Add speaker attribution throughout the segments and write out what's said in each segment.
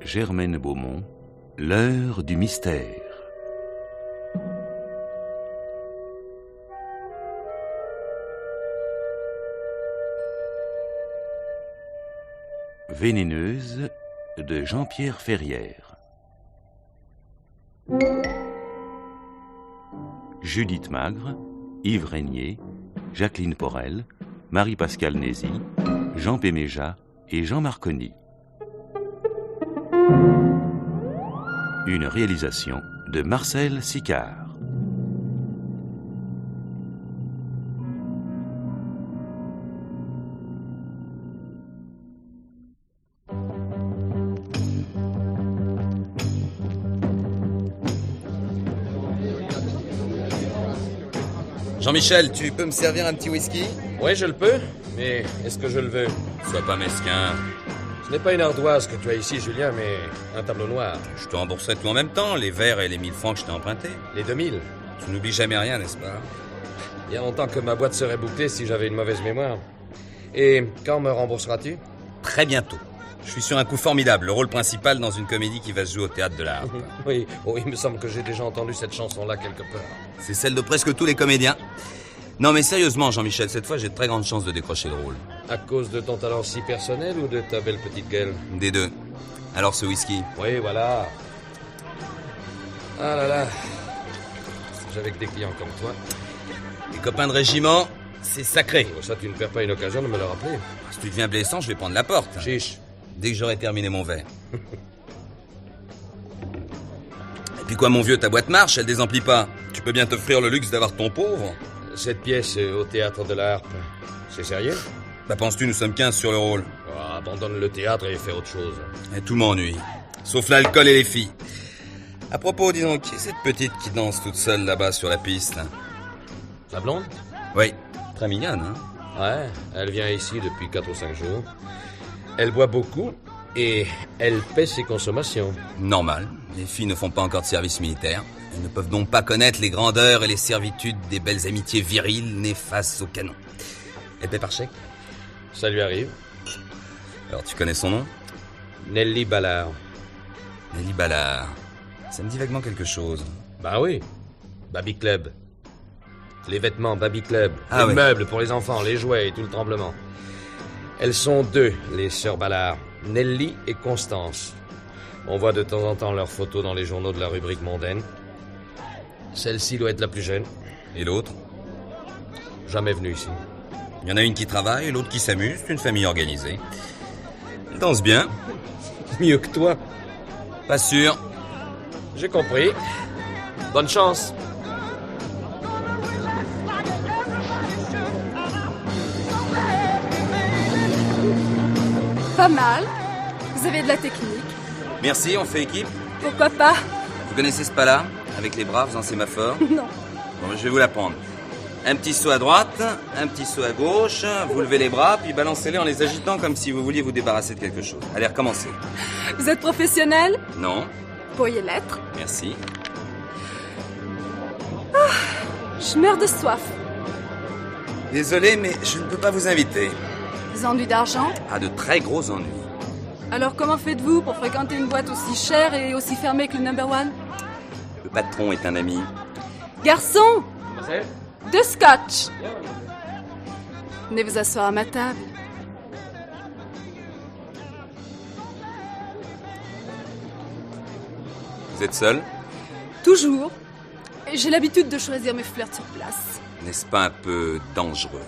Speaker 1: Germaine Beaumont, l'heure du mystère. Vénéneuse de Jean-Pierre Ferrière. Judith Magre, Yves Régnier, Jacqueline Porel, Marie-Pascale Nézy, Jean Péméja et Jean Marconi. Une réalisation de Marcel Sicard.
Speaker 2: Jean-Michel, tu peux me servir un petit whisky ?
Speaker 3: Oui, je le peux, mais est-ce que je le veux ?
Speaker 2: Sois pas mesquin.
Speaker 3: Ce n'est pas une ardoise que tu as ici, Julien, mais un tableau noir.
Speaker 2: Je te rembourserai tout en même temps, les verres et les 1000 francs que je t'ai empruntés.
Speaker 3: Les 2000 ?
Speaker 2: Tu n'oublies jamais rien, n'est-ce pas ?
Speaker 3: Il y a longtemps que ma boîte serait bouclée si j'avais une mauvaise mémoire. Et quand me rembourseras-tu ?
Speaker 2: Très bientôt. Je suis sur un coup formidable, le rôle principal dans une comédie qui va se jouer au Théâtre de la Harpe.
Speaker 3: Oui, il me semble que j'ai déjà entendu cette chanson-là quelque part.
Speaker 2: C'est celle de presque tous les comédiens. Non mais sérieusement, Jean-Michel, cette fois j'ai de très grandes chances de décrocher le rôle.
Speaker 3: À cause de ton talent si personnel ou de ta belle petite gueule ?
Speaker 2: Des deux. Alors ce whisky ?
Speaker 3: Oui, voilà. Ah là là. Si j'avais que des clients comme toi.
Speaker 2: Les copains de régiment, c'est sacré.
Speaker 3: Oh, ça, tu ne perds pas une occasion de me le rappeler.
Speaker 2: Si tu deviens blessant, je vais prendre la porte.
Speaker 3: Chiche.
Speaker 2: Dès que j'aurai terminé mon verre. Et puis quoi, mon vieux, ta boîte marche, elle désemplit pas. Tu peux bien t'offrir le luxe d'avoir ton pauvre.
Speaker 3: Cette pièce au Théâtre de la Harpe, c'est sérieux ?
Speaker 2: Bah penses-tu, nous sommes 15 sur le rôle.
Speaker 3: Oh, abandonne le théâtre et fais autre chose.
Speaker 2: Et tout m'ennuie. Sauf l'alcool et les filles. À propos, dis donc, qui est cette petite qui danse toute seule là-bas sur la piste ?
Speaker 3: La blonde ?
Speaker 2: Oui, très mignonne, hein ?
Speaker 3: Ouais, elle vient ici depuis 4 ou 5 jours. Elle boit beaucoup et elle paie ses consommations.
Speaker 2: Normal, les filles ne font pas encore de service militaire. Elles ne peuvent donc pas connaître les grandeurs et les servitudes des belles amitiés viriles nées face au canon. Elle paie par chèque ?
Speaker 3: Ça lui arrive.
Speaker 2: Alors tu connais son nom ?
Speaker 3: Nelly Ballard.
Speaker 2: Nelly Ballard. Ça me dit vaguement quelque chose.
Speaker 3: Bah oui, Baby Club. Les vêtements Baby Club,
Speaker 2: Ah
Speaker 3: les
Speaker 2: oui.
Speaker 3: meubles pour les enfants, les jouets et tout le tremblement. Elles sont deux, les sœurs Ballard, Nelly et Constance. On voit de temps en temps leurs photos dans les journaux de la rubrique mondaine. Celle-ci doit être la plus jeune.
Speaker 2: Et l'autre ?
Speaker 3: Jamais venue ici.
Speaker 2: Il y en a une qui travaille et l'autre qui s'amuse. C'est une famille organisée. Elle danse bien.
Speaker 3: Mieux que toi.
Speaker 2: Pas sûr.
Speaker 3: J'ai compris. Bonne chance.
Speaker 4: Pas mal. Vous avez de la technique.
Speaker 2: Merci, on fait équipe.
Speaker 4: Pourquoi pas?
Speaker 2: Vous connaissez ce pas-là ? Avec les bras faisant sémaphore ?
Speaker 4: Non.
Speaker 2: Bon, je vais vous l'apprendre. Un petit saut à droite, un petit saut à gauche, vous levez les bras, puis balancez-les en les agitant comme si vous vouliez vous débarrasser de quelque chose. Allez, recommencez.
Speaker 4: Vous êtes professionnel?
Speaker 2: Non,
Speaker 4: Pourriez l'être.
Speaker 2: merci.
Speaker 4: Je meurs de soif.
Speaker 2: Désolé, mais je ne peux pas vous inviter.
Speaker 4: Des ennuis d'argent?
Speaker 2: À de très gros ennuis.
Speaker 4: Alors comment faites-vous pour fréquenter une boîte aussi chère et aussi fermée que le Number One?
Speaker 2: Le patron est un ami.
Speaker 4: Garçon! 2 scotch! Venez vous asseoir à ma table.
Speaker 2: Vous êtes seul ?
Speaker 4: Toujours. Et j'ai l'habitude de choisir mes flirts sur place.
Speaker 2: N'est-ce pas un peu dangereux ?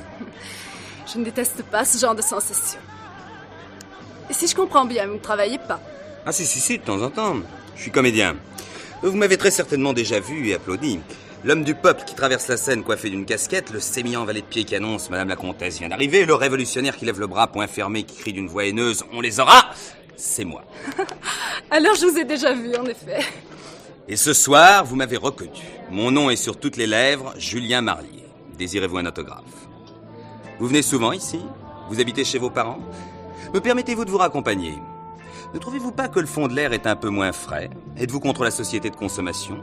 Speaker 4: Je ne déteste pas ce genre de sensation. Et si je comprends bien, vous ne travaillez pas.
Speaker 2: Ah si, de temps en temps. Je suis comédien. Vous m'avez très certainement déjà vu et applaudi. L'homme du peuple qui traverse la scène coiffé d'une casquette, le sémillant valet de pied qui annonce « Madame la comtesse vient d'arriver », le révolutionnaire qui lève le bras, point fermé, qui crie d'une voix haineuse « On les aura !» C'est moi.
Speaker 4: Alors je vous ai déjà vu, en effet.
Speaker 2: Et ce soir, vous m'avez reconnu. Mon nom est sur toutes les lèvres, Julien Marlier. Désirez-vous un autographe ? Vous venez souvent ici ? Vous habitez chez vos parents? Me permettez-vous de vous raccompagner? Ne trouvez-vous pas que le fond de l'air est un peu moins frais? Êtes-vous contre la société de consommation?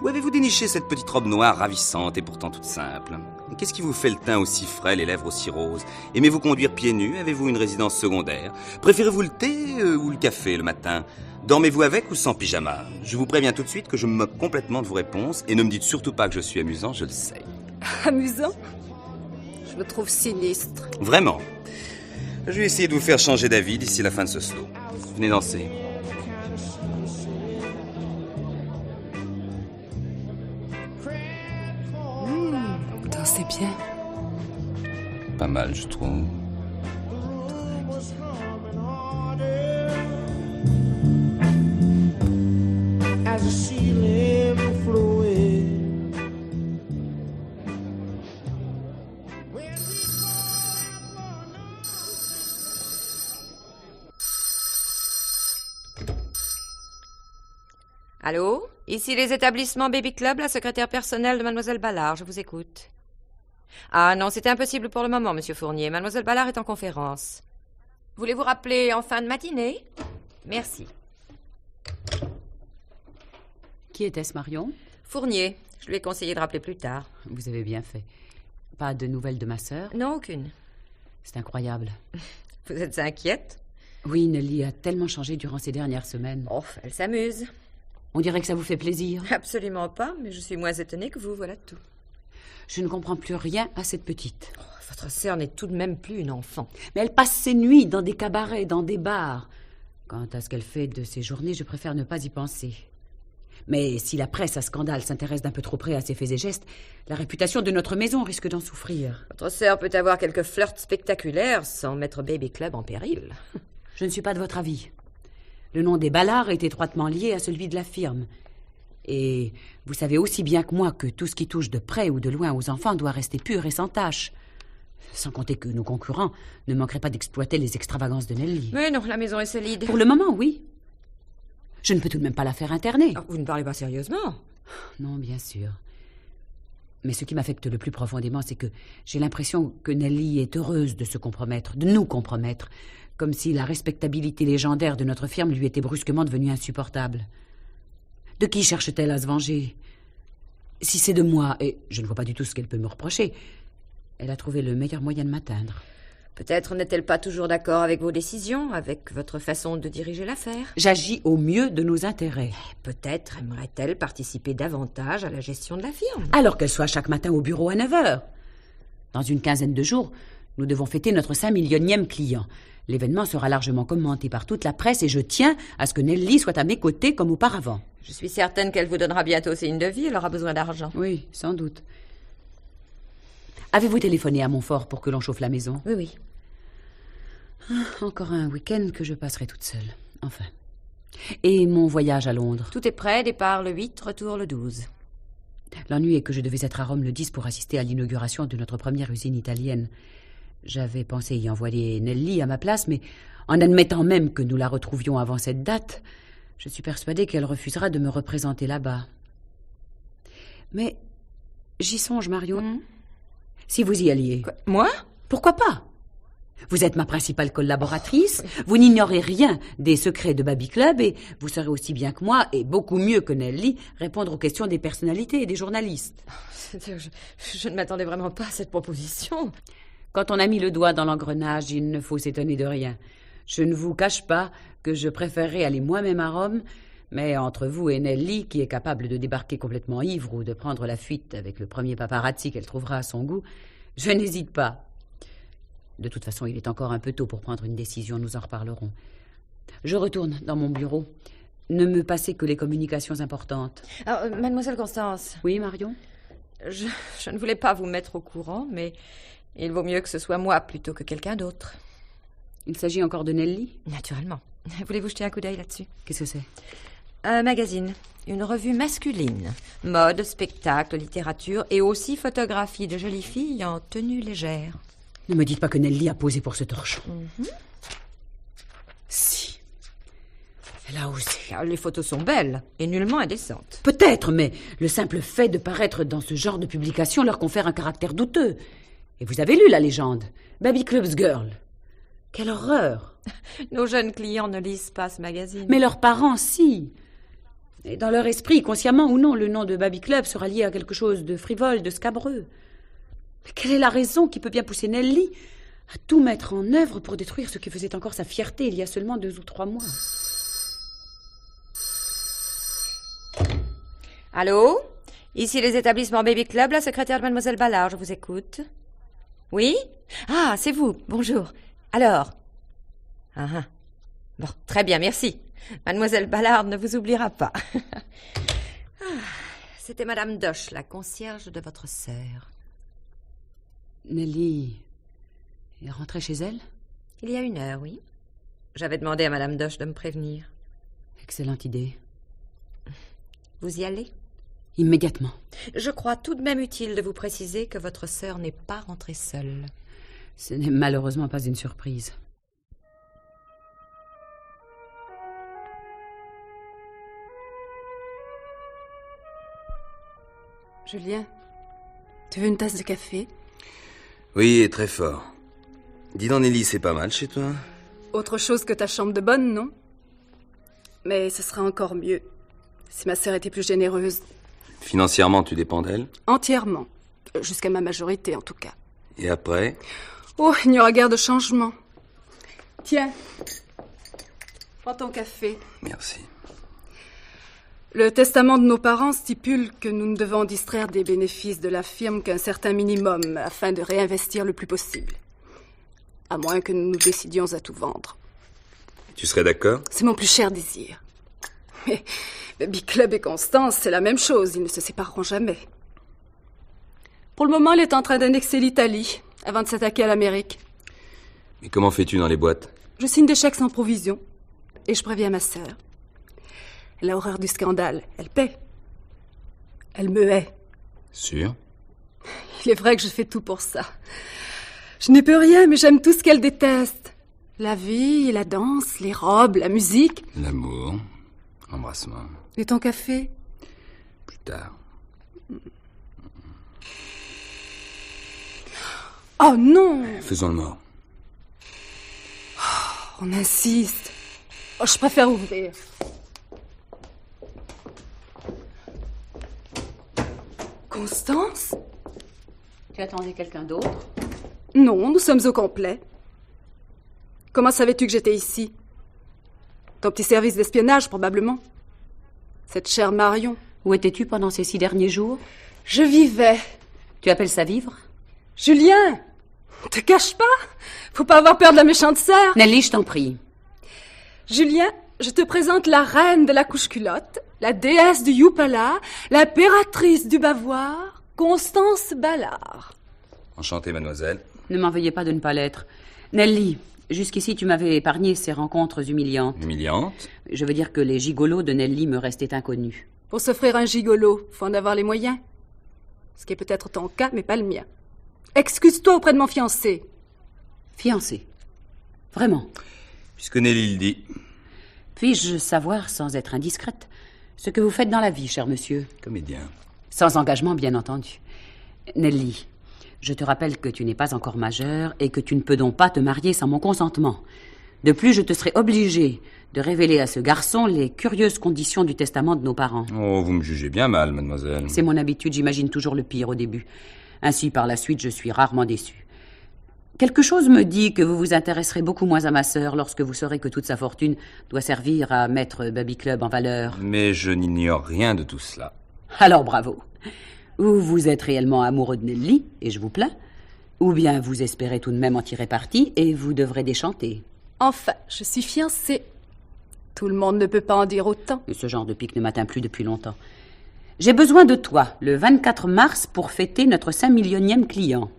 Speaker 2: Ou avez-vous déniché cette petite robe noire ravissante et pourtant toute simple? Qu'est-ce qui vous fait le teint aussi frais, les lèvres aussi roses? Aimez-vous conduire pieds nus? Avez-vous une résidence secondaire? Préférez-vous le thé ou le café le matin? Dormez-vous avec ou sans pyjama? Je vous préviens tout de suite que je me moque complètement de vos réponses et ne me dites surtout pas que je suis amusant, je le sais.
Speaker 4: Amusant? Je le trouve sinistre.
Speaker 2: Vraiment? Je vais essayer de vous faire changer d'avis d'ici la fin de ce slow. Venez danser.
Speaker 4: Vous dansez bien.
Speaker 2: Pas mal, je trouve.
Speaker 5: As a ceiling flowing.
Speaker 6: Allô? Ici les établissements Baby Club, la secrétaire personnelle de Mademoiselle Ballard, je vous écoute. Ah non, c'est impossible pour le moment, Monsieur Fournier. Mademoiselle Ballard est en conférence. Voulez-vous rappeler en fin de matinée? Merci.
Speaker 7: Qui était-ce, Marion?
Speaker 6: Fournier, je lui ai conseillé de rappeler plus tard.
Speaker 7: Vous avez bien fait. Pas de nouvelles de ma sœur?
Speaker 6: Non, aucune.
Speaker 7: C'est incroyable.
Speaker 6: Vous êtes inquiète?
Speaker 7: Oui, Nelly a tellement changé durant ces dernières semaines.
Speaker 6: Oh, elle s'amuse.
Speaker 7: On dirait que ça vous fait plaisir.
Speaker 6: Absolument pas, mais je suis moins étonnée que vous, voilà tout.
Speaker 7: Je ne comprends plus rien à cette petite.
Speaker 6: Oh, votre sœur n'est tout de même plus une enfant.
Speaker 7: Mais elle passe ses nuits dans des cabarets, dans des bars. Quant à ce qu'elle fait de ses journées, je préfère ne pas y penser. Mais si la presse à scandale s'intéresse d'un peu trop près à ses faits et gestes, la réputation de notre maison risque d'en souffrir.
Speaker 6: Votre sœur peut avoir quelques flirts spectaculaires sans mettre Baby Club en péril.
Speaker 7: Je ne suis pas de votre avis. Le nom des Ballard est étroitement lié à celui de la firme. Et vous savez aussi bien que moi que tout ce qui touche de près ou de loin aux enfants doit rester pur et sans tache. Sans compter que nos concurrents ne manqueraient pas d'exploiter les extravagances de Nelly.
Speaker 6: Mais non, la maison est solide.
Speaker 7: Pour le moment, oui. Je ne peux tout de même pas la faire interner.
Speaker 6: Oh, vous ne parlez pas sérieusement?
Speaker 7: Non, bien sûr. Mais ce qui m'affecte le plus profondément, c'est que j'ai l'impression que Nelly est heureuse de se compromettre, de nous compromettre, comme si la respectabilité légendaire de notre firme lui était brusquement devenue insupportable. De qui cherche-t-elle à se venger? Si c'est de moi, et je ne vois pas du tout ce qu'elle peut me reprocher, elle a trouvé le meilleur moyen de m'atteindre.
Speaker 6: Peut-être n'est-elle pas toujours d'accord avec vos décisions, avec votre façon de diriger l'affaire.
Speaker 7: J'agis au mieux de nos intérêts.
Speaker 6: Peut-être aimerait-elle participer davantage à la gestion de la firme.
Speaker 7: Alors qu'elle soit chaque matin au bureau à 9h. Dans une quinzaine de jours, nous devons fêter notre 5 millionième client. L'événement sera largement commenté par toute la presse et je tiens à ce que Nelly soit à mes côtés comme auparavant.
Speaker 6: Je suis certaine qu'elle vous donnera bientôt signe de vie, elle aura besoin d'argent.
Speaker 7: Oui, sans doute. Avez-vous téléphoné à Montfort pour que l'on chauffe la maison?
Speaker 6: Oui, oui.
Speaker 7: Encore un week-end que je passerai toute seule. Enfin. Et mon voyage à Londres?
Speaker 6: Tout est prêt, départ le 8, retour le 12.
Speaker 7: L'ennui est que je devais être à Rome le 10 pour assister à l'inauguration de notre première usine italienne. J'avais pensé y envoyer Nelly à ma place, mais en admettant même que nous la retrouvions avant cette date, je suis persuadée qu'elle refusera de me représenter là-bas. Mais j'y songe, Marion. Si vous y alliez.
Speaker 6: Quoi, moi?
Speaker 7: Pourquoi pas? Vous êtes ma principale collaboratrice, vous n'ignorez rien des secrets de Baby Club et vous saurez aussi bien que moi, et beaucoup mieux que Nelly, répondre aux questions des personnalités et des journalistes.
Speaker 6: Je ne m'attendais vraiment pas à cette proposition.
Speaker 7: Quand on a mis le doigt dans l'engrenage, il ne faut s'étonner de rien. Je ne vous cache pas que je préférerais aller moi-même à Rome, mais entre vous et Nelly, qui est capable de débarquer complètement ivre ou de prendre la fuite avec le premier paparazzi qu'elle trouvera à son goût, je n'hésite pas. De toute façon, il est encore un peu tôt pour prendre une décision, nous en reparlerons. Je retourne dans mon bureau. Ne me passez que les communications importantes.
Speaker 6: Alors, mademoiselle Constance.
Speaker 7: Oui, Marion?
Speaker 6: Je ne voulais pas vous mettre au courant, mais il vaut mieux que ce soit moi plutôt que quelqu'un d'autre.
Speaker 7: Il s'agit encore de Nelly?
Speaker 6: Naturellement. Voulez-vous jeter un coup d'œil là-dessus?
Speaker 7: Qu'est-ce que c'est?
Speaker 6: Un magazine, une revue masculine. Mode, spectacle, littérature et aussi photographie de jolies filles en tenue légère.
Speaker 7: Ne me dites pas que Nelly a posé pour ce torchon. Si. Elle a osé.
Speaker 6: Les photos sont belles et nullement indécentes.
Speaker 7: Peut-être, mais le simple fait de paraître dans ce genre de publication leur confère un caractère douteux. Et vous avez lu la légende, Baby Club's Girl. Quelle horreur!
Speaker 6: Nos jeunes clients ne lisent pas ce magazine.
Speaker 7: Mais leurs parents, si. Et dans leur esprit, consciemment ou non, le nom de Baby Club sera lié à quelque chose de frivole, de scabreux. Mais quelle est la raison qui peut bien pousser Nelly à tout mettre en œuvre pour détruire ce qui faisait encore sa fierté il y a seulement 2 ou 3 mois?
Speaker 6: Allô? Ici les établissements Baby Club, la secrétaire de Mademoiselle Ballard, je vous écoute. Oui? Ah, c'est vous, bonjour. Alors? Bon, très bien, merci. Mademoiselle Ballard ne vous oubliera pas. C'était Madame Doche, la concierge de votre sœur.
Speaker 7: Nelly est rentrée chez elle?
Speaker 6: Il y a 1 heure, oui. J'avais demandé à Madame Doche de me prévenir.
Speaker 7: Excellente idée.
Speaker 6: Vous y allez?
Speaker 7: Immédiatement.
Speaker 6: Je crois tout de même utile de vous préciser que votre sœur n'est pas rentrée seule.
Speaker 7: Ce n'est malheureusement pas une surprise.
Speaker 4: Julien, tu veux une tasse de café?
Speaker 2: Oui, et très fort. Dis donc, Nelly, c'est pas mal chez toi?
Speaker 4: Autre chose que ta chambre de bonne, non? Mais ce serait encore mieux si ma sœur était plus généreuse.
Speaker 2: Financièrement, tu dépends d'elle?
Speaker 4: Entièrement. Jusqu'à ma majorité, en tout cas.
Speaker 2: Et après?
Speaker 4: Oh, il n'y aura guère de changement. Tiens, prends ton café.
Speaker 2: Merci.
Speaker 4: Le testament de nos parents stipule que nous ne devons distraire des bénéfices de la firme qu'un certain minimum afin de réinvestir le plus possible. À moins que nous nous décidions à tout vendre.
Speaker 2: Tu serais d'accord?
Speaker 4: C'est mon plus cher désir. Mais Baby Club et Constance, c'est la même chose. Ils ne se sépareront jamais. Pour le moment, elle est en train d'annexer l'Italie avant de s'attaquer à l'Amérique.
Speaker 2: Mais comment fais-tu dans les boîtes?
Speaker 4: Je signe des chèques sans provision. Et je préviens ma sœur. Elle a horreur du scandale. Elle paie. Elle me hait.
Speaker 2: Sûr?
Speaker 4: Il est vrai que je fais tout pour ça. Je n'y peux rien, mais j'aime tout ce qu'elle déteste. La vie, la danse, les robes, la musique.
Speaker 2: L'amour, l'embrassement.
Speaker 4: Et ton café?
Speaker 2: Plus tard.
Speaker 4: Oh non!
Speaker 2: Faisons le mort.
Speaker 4: On insiste. Oh, je préfère ouvrir. Constance?
Speaker 7: Tu attendais quelqu'un d'autre?
Speaker 4: Non, nous sommes au complet. Comment savais-tu que j'étais ici? Ton petit service d'espionnage, probablement. Cette chère Marion.
Speaker 7: Où étais-tu pendant ces 6 derniers jours?
Speaker 4: Je vivais.
Speaker 7: Tu appelles ça vivre?
Speaker 4: Julien! Te cache pas! Faut pas avoir peur de la méchante sœur.
Speaker 7: Nelly, je t'en prie.
Speaker 4: Julien, je te présente la reine de la couche-culotte, la déesse du Youpala, l'impératrice du Bavoir, Constance Ballard.
Speaker 2: Enchanté, mademoiselle.
Speaker 7: Ne m'en veuillez pas de ne pas l'être. Nelly, jusqu'ici, tu m'avais épargné ces rencontres humiliantes.
Speaker 2: Humiliante?
Speaker 7: Je veux dire que les gigolos de Nelly me restaient inconnus.
Speaker 4: Pour s'offrir un gigolo, faut en avoir les moyens. Ce qui est peut-être ton cas, mais pas le mien. Excuse-toi auprès de mon fiancé.
Speaker 7: Fiancé? Vraiment?
Speaker 2: Puisque Nelly le dit.
Speaker 7: Puis-je savoir, sans être indiscrète, ce que vous faites dans la vie, cher monsieur?
Speaker 2: Comédien.
Speaker 7: Sans engagement, bien entendu. Nelly, je te rappelle que tu n'es pas encore majeure et que tu ne peux donc pas te marier sans mon consentement. De plus, je te serai obligée de révéler à ce garçon les curieuses conditions du testament de nos parents.
Speaker 2: Oh, vous me jugez bien mal, mademoiselle.
Speaker 7: C'est mon habitude, j'imagine toujours le pire au début. Ainsi, par la suite, je suis rarement déçue. Quelque chose me dit que vous vous intéresserez beaucoup moins à ma sœur lorsque vous saurez que toute sa fortune doit servir à mettre Baby Club en valeur.
Speaker 2: Mais je n'ignore rien de tout cela.
Speaker 7: Alors bravo. Ou vous êtes réellement amoureux de Nelly, et je vous plains, ou bien vous espérez tout de même en tirer parti, et vous devrez déchanter.
Speaker 4: Enfin, je suis fiancée. Tout le monde ne peut pas en dire autant.
Speaker 7: Ce genre de pique ne m'atteint plus depuis longtemps. J'ai besoin de toi, le 24 mars, pour fêter notre 5 millionième client.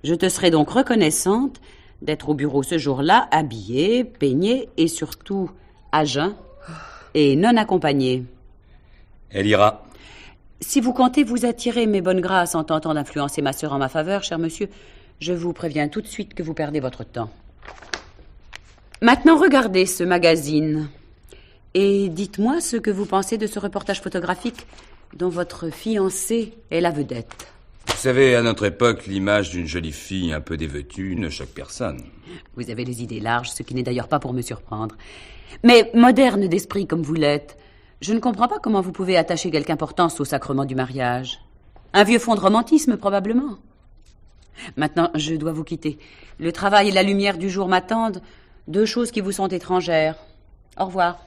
Speaker 7: Je te serai donc reconnaissante d'être au bureau ce jour-là, habillée, peignée et surtout à jeun et non accompagnée.
Speaker 2: Elle ira.
Speaker 7: Si vous comptez vous attirer mes bonnes grâces en tentant d'influencer ma sœur en ma faveur, cher monsieur, je vous préviens tout de suite que vous perdez votre temps. Maintenant, regardez ce magazine et dites-moi ce que vous pensez de ce reportage photographique dont votre fiancé est la vedette.
Speaker 2: Vous savez, à notre époque, l'image d'une jolie fille un peu dévêtue ne choque personne.
Speaker 7: Vous avez les idées larges, ce qui n'est d'ailleurs pas pour me surprendre. Mais moderne d'esprit comme vous l'êtes, je ne comprends pas comment vous pouvez attacher quelque importance au sacrement du mariage. Un vieux fond de romantisme, probablement. Maintenant, je dois vous quitter. Le travail et la lumière du jour m'attendent, 2 choses qui vous sont étrangères. Au revoir.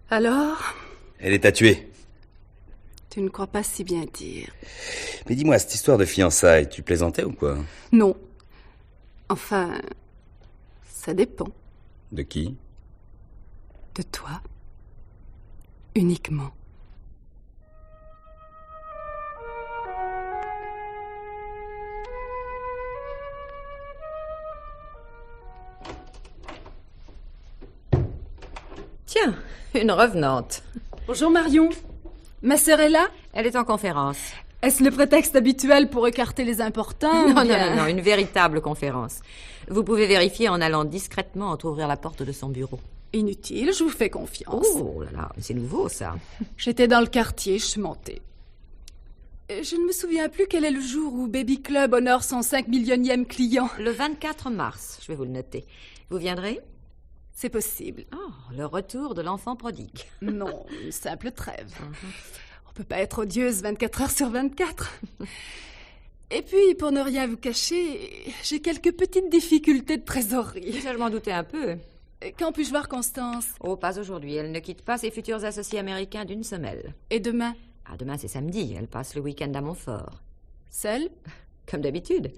Speaker 4: Alors,
Speaker 2: Elle est à tuer.
Speaker 4: tu ne crois pas si bien dire.
Speaker 2: Mais dis-moi, cette histoire de fiançailles, tu plaisantais ou quoi?
Speaker 4: Non. Enfin, ça dépend.
Speaker 2: De qui?
Speaker 4: De toi. Uniquement.
Speaker 6: Tiens, une revenante.
Speaker 4: Bonjour Marion. Ma sœur est là?
Speaker 6: Elle est en conférence.
Speaker 4: Est-ce le prétexte habituel pour écarter les importants? ou
Speaker 6: Non,
Speaker 4: bien-
Speaker 6: non, une véritable conférence. Vous pouvez vérifier en allant discrètement entrouvrir la porte de son bureau.
Speaker 4: Inutile, je vous fais confiance.
Speaker 6: Oh là là, c'est nouveau ça.
Speaker 4: J'étais dans le quartier, je suis montée. Je ne me souviens plus quel est le jour où Baby Club honore son 5 millionième client.
Speaker 6: Le 24 mars, je vais vous le noter. Vous viendrez?
Speaker 4: C'est possible.
Speaker 6: Oh, le retour de l'enfant prodigue.
Speaker 4: Non, une simple trêve. On peut pas être odieuse 24 heures sur 24. Et puis, pour ne rien vous cacher, j'ai quelques petites difficultés de trésorerie.
Speaker 6: Ça, je m'en doutais un peu.
Speaker 4: Quand puis-je voir Constance?
Speaker 6: Oh, pas aujourd'hui. Elle ne quitte pas ses futurs associés américains d'une semelle.
Speaker 4: Et demain?
Speaker 6: Ah, demain, c'est samedi. Elle passe le week-end à Montfort.
Speaker 4: Seule?
Speaker 6: Comme d'habitude.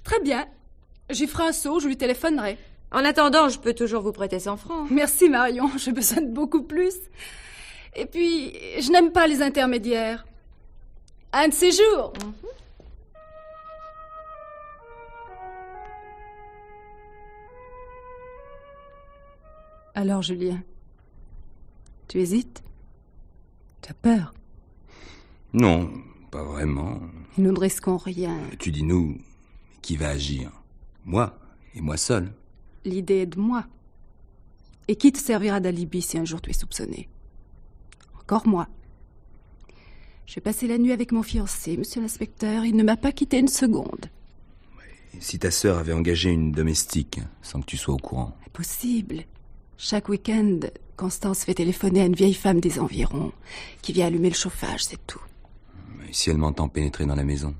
Speaker 4: Très bien. J'y ferai un saut, je lui téléphonerai.
Speaker 6: En attendant, je peux toujours vous prêter 100 francs.
Speaker 4: Merci Marion, j'ai besoin de beaucoup plus. Et puis, je n'aime pas les intermédiaires. Un de ces jours. Alors, Julien, tu hésites? Tu as peur?
Speaker 2: Non, pas vraiment.
Speaker 4: Et nous ne risquons rien.
Speaker 2: Tu dis nous, qui va agir? Moi, et moi seul.
Speaker 4: L'idée est de moi. Et qui te servira d'alibi si un jour tu es soupçonné? Encore moi. J'ai passé la nuit avec mon fiancé, monsieur l'inspecteur. Il ne m'a pas quitté une seconde.
Speaker 2: Et si ta sœur avait engagé une domestique, sans que tu sois au courant?
Speaker 4: Impossible. Chaque week-end, Constance fait téléphoner à une vieille femme des environs, qui vient allumer le chauffage, c'est tout.
Speaker 2: Et si elle m'entend pénétrer dans la maison?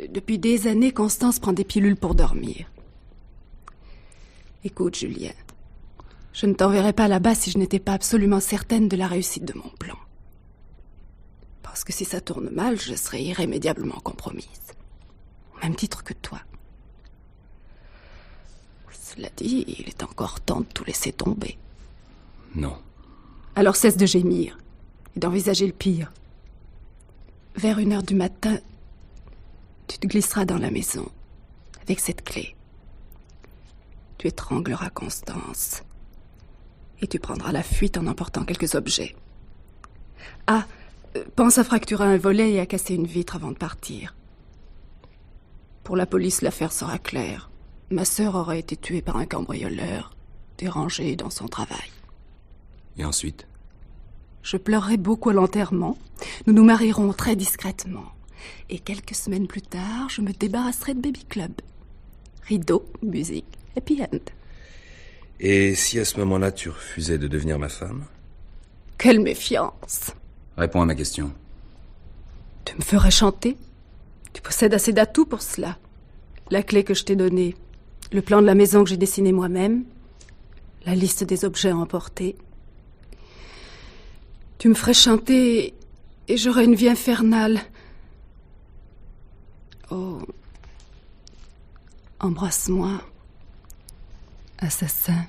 Speaker 4: Depuis des années, Constance prend des pilules pour dormir. Écoute, Julien, je ne t'enverrai pas là-bas si je n'étais pas absolument certaine de la réussite de mon plan. Parce que si ça tourne mal, je serai irrémédiablement compromise. Au même titre que toi. Cela dit, il est encore temps de tout laisser tomber.
Speaker 2: Non.
Speaker 4: Alors cesse de gémir et d'envisager le pire. Vers 1h du matin, tu te glisseras dans la maison avec cette clé. Tu étrangleras Constance et tu prendras la fuite en emportant quelques objets. Ah, pense à fracturer un volet et à casser une vitre avant de partir. Pour la police, l'affaire sera claire. Ma sœur aura été tuée par un cambrioleur, dérangé dans son travail.
Speaker 2: Et ensuite?
Speaker 4: Je pleurerai beaucoup à l'enterrement. Nous nous marierons très discrètement. Et quelques semaines plus tard, je me débarrasserai de Baby Club. Rideau, musique, happy end.
Speaker 2: Et si à ce moment-là, tu refusais de devenir ma femme?
Speaker 4: Quelle méfiance!
Speaker 2: Réponds à ma question.
Speaker 4: Tu me ferais chanter? Tu possèdes assez d'atouts pour cela. La clé que je t'ai donnée, le plan de la maison que j'ai dessiné moi-même, la liste des objets à emporter. Tu me ferais chanter et j'aurais une vie infernale. Oh, embrasse-moi, assassin.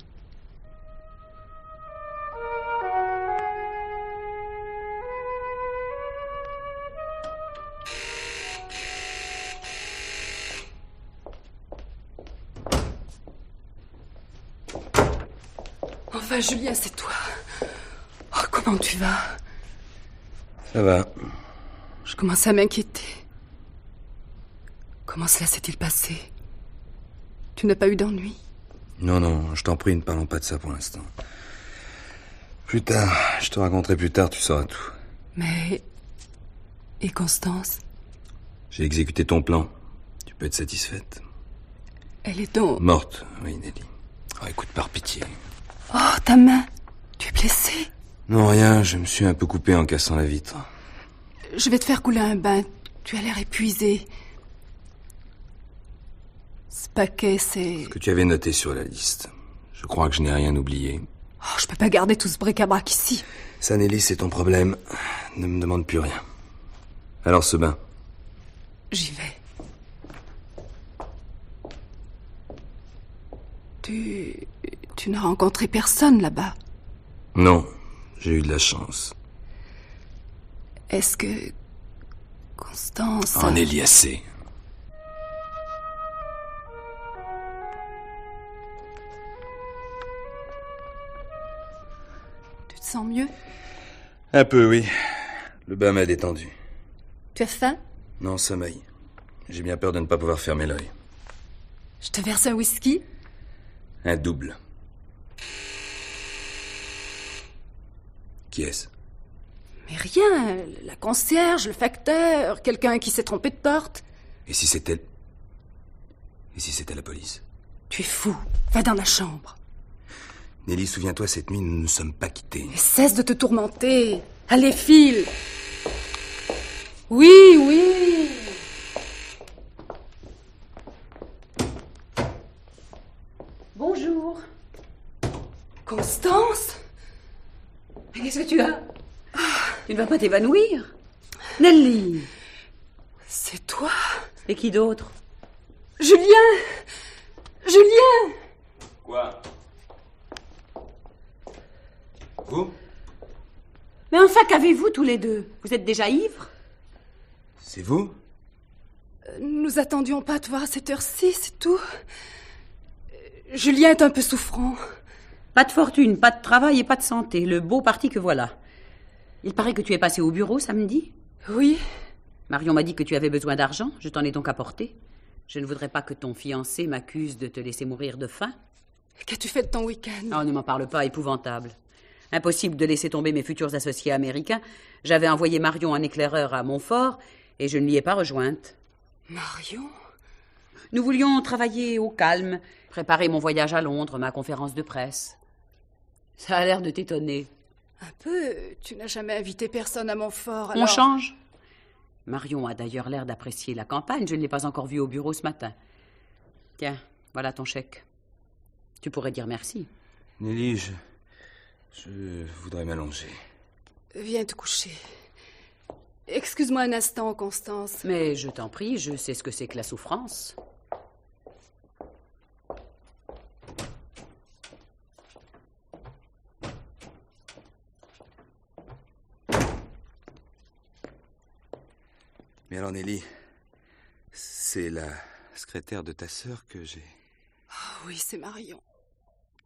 Speaker 4: Enfin, Julien, c'est toi. Oh, comment tu vas?
Speaker 2: Ça va.
Speaker 4: Je commence à m'inquiéter. Comment cela s'est-il passé? Tu n'as pas eu d'ennui?
Speaker 2: Non, non, je t'en prie, ne parlons pas de ça pour l'instant. Plus tard, je te raconterai plus tard, tu sauras tout.
Speaker 4: Mais... Et Constance?
Speaker 2: J'ai exécuté ton plan. Tu peux être satisfaite.
Speaker 4: Elle est donc...
Speaker 2: Morte, oui, Nelly. Oh, écoute, par pitié.
Speaker 4: Oh, ta main. Tu es blessée?
Speaker 2: Non, rien, je me suis un peu coupé en cassant la vitre.
Speaker 4: Je vais te faire couler un bain. Tu as l'air épuisé. Ce paquet, c'est...
Speaker 2: Ce que tu avais noté sur la liste. Je crois que je n'ai rien oublié.
Speaker 4: Oh, je peux pas garder tout ce bric-à-brac ici.
Speaker 2: Ça, Nelly, c'est ton problème. Ne me demande plus rien. Alors, ce bain.
Speaker 4: J'y vais. Tu n'as rencontré personne là-bas?
Speaker 2: Non, j'ai eu de la chance.
Speaker 4: Est-ce que... Constance...
Speaker 2: En Nelly, assez.
Speaker 4: Tu te sens mieux?
Speaker 2: Un peu, oui. Le bain m'a détendu.
Speaker 4: Tu as faim?
Speaker 2: Non, sommeil. J'ai bien peur de ne pas pouvoir fermer l'œil.
Speaker 4: Je te verse un whisky?
Speaker 2: Un double. Qui est-ce?
Speaker 4: Mais rien. La concierge, le facteur, quelqu'un qui s'est trompé de porte.
Speaker 2: Et si c'était... Et si c'était la police?
Speaker 4: Tu es fou. Va dans la chambre.
Speaker 2: Nelly, souviens-toi, cette nuit, nous ne nous sommes pas quittés.
Speaker 4: Et cesse de te tourmenter. Allez, file. Oui, oui.
Speaker 7: Bonjour.
Speaker 4: Constance?
Speaker 7: Mais qu'est-ce que tu as? Tu ne vas pas t'évanouir? Nelly.
Speaker 4: C'est toi?
Speaker 7: Et qui d'autre?
Speaker 4: Julien! Julien!
Speaker 2: Quoi? Vous?
Speaker 7: Mais enfin, qu'avez-vous tous les deux? Vous êtes déjà ivres?
Speaker 2: C'est vous?
Speaker 4: Nous attendions pas à te voir à cette heure-ci, c'est tout. Julien est un peu souffrant.
Speaker 7: Pas de fortune, pas de travail et pas de santé. Le beau parti que voilà. Il paraît que tu es passé au bureau samedi.
Speaker 4: Oui.
Speaker 7: Marion m'a dit que tu avais besoin d'argent. Je t'en ai donc apporté. Je ne voudrais pas que ton fiancé m'accuse de te laisser mourir de faim.
Speaker 4: Qu'as-tu fait de ton week-end?
Speaker 7: Oh, ne m'en parle pas, épouvantable. Impossible de laisser tomber mes futurs associés américains. J'avais envoyé Marion en éclaireur à Montfort et je ne l'y ai pas rejointe.
Speaker 4: Marion?
Speaker 7: Nous voulions travailler au calme, préparer mon voyage à Londres, ma conférence de presse. Ça a l'air de t'étonner.
Speaker 4: Un peu. Tu n'as jamais invité personne à Montfort, alors...
Speaker 7: On change. Marion a d'ailleurs l'air d'apprécier la campagne. Je ne l'ai pas encore vue au bureau ce matin. Tiens, voilà ton chèque. Tu pourrais dire merci.
Speaker 2: Nelly, je voudrais m'allonger.
Speaker 4: Viens te coucher. Excuse-moi un instant, Constance.
Speaker 7: Mais je t'en prie, je sais ce que c'est que la souffrance.
Speaker 2: Mais alors, Nelly, c'est la secrétaire de ta sœur que j'ai...
Speaker 4: Oh oui, c'est Marion.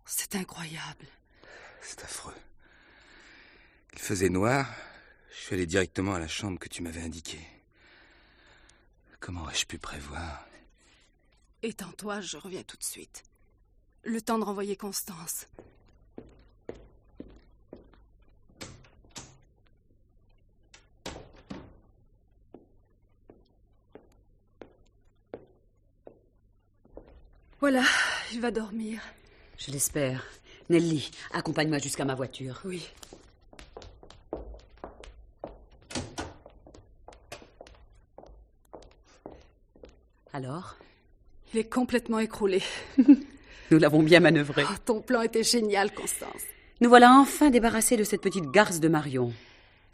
Speaker 4: C'est incroyable.
Speaker 2: C'est affreux. Il faisait noir. Je suis allé directement à la chambre que tu m'avais indiquée. Comment aurais-je pu prévoir?
Speaker 4: Étends-toi, je reviens tout de suite. Le temps de renvoyer Constance. Voilà, il va dormir.
Speaker 7: Je l'espère. Nelly, accompagne-moi jusqu'à ma voiture.
Speaker 4: Oui.
Speaker 7: Alors?
Speaker 4: Il est complètement écroulé.
Speaker 7: Nous l'avons bien manœuvré.
Speaker 4: Oh, ton plan était génial, Constance.
Speaker 7: Nous voilà enfin débarrassés de cette petite garce de Marion.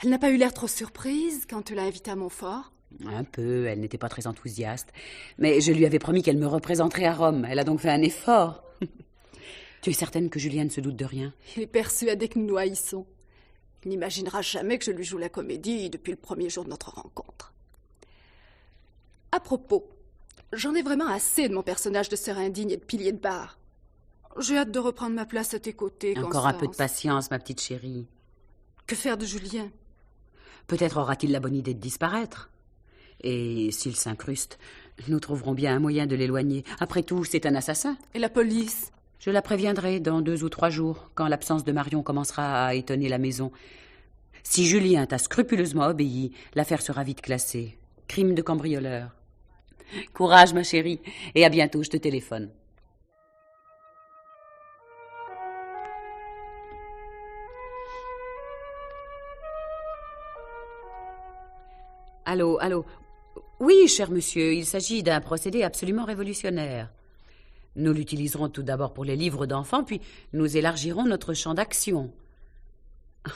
Speaker 4: Elle n'a pas eu l'air trop surprise quand tu l'as invitée à Montfort?
Speaker 7: Un peu, elle n'était pas très enthousiaste. Mais je lui avais promis qu'elle me représenterait à Rome. Elle a donc fait un effort. Tu es certaine que Julien ne se doute de rien?
Speaker 4: Il est persuadé que nous nous haïssons. Il n'imaginera jamais que je lui joue la comédie depuis le premier jour de notre rencontre. À propos, j'en ai vraiment assez de mon personnage de sœur indigne et de pilier de bar. J'ai hâte de reprendre ma place à tes côtés, Constance.
Speaker 7: Encore un peu de patience, ma petite chérie.
Speaker 4: Que faire de Julien?
Speaker 7: Peut-être aura-t-il la bonne idée de disparaître. Et s'il s'incruste, nous trouverons bien un moyen de l'éloigner. Après tout, c'est un assassin.
Speaker 4: Et la police?
Speaker 7: Je la préviendrai dans 2 ou 3 jours, quand l'absence de Marion commencera à étonner la maison. Si Julien t'a scrupuleusement obéi, l'affaire sera vite classée. Crime de cambrioleur. Courage, ma chérie, et à bientôt, je te téléphone. Allô, allô. Oui, cher monsieur, il s'agit d'un procédé absolument révolutionnaire. Nous l'utiliserons tout d'abord pour les livres d'enfants, puis nous élargirons notre champ d'action.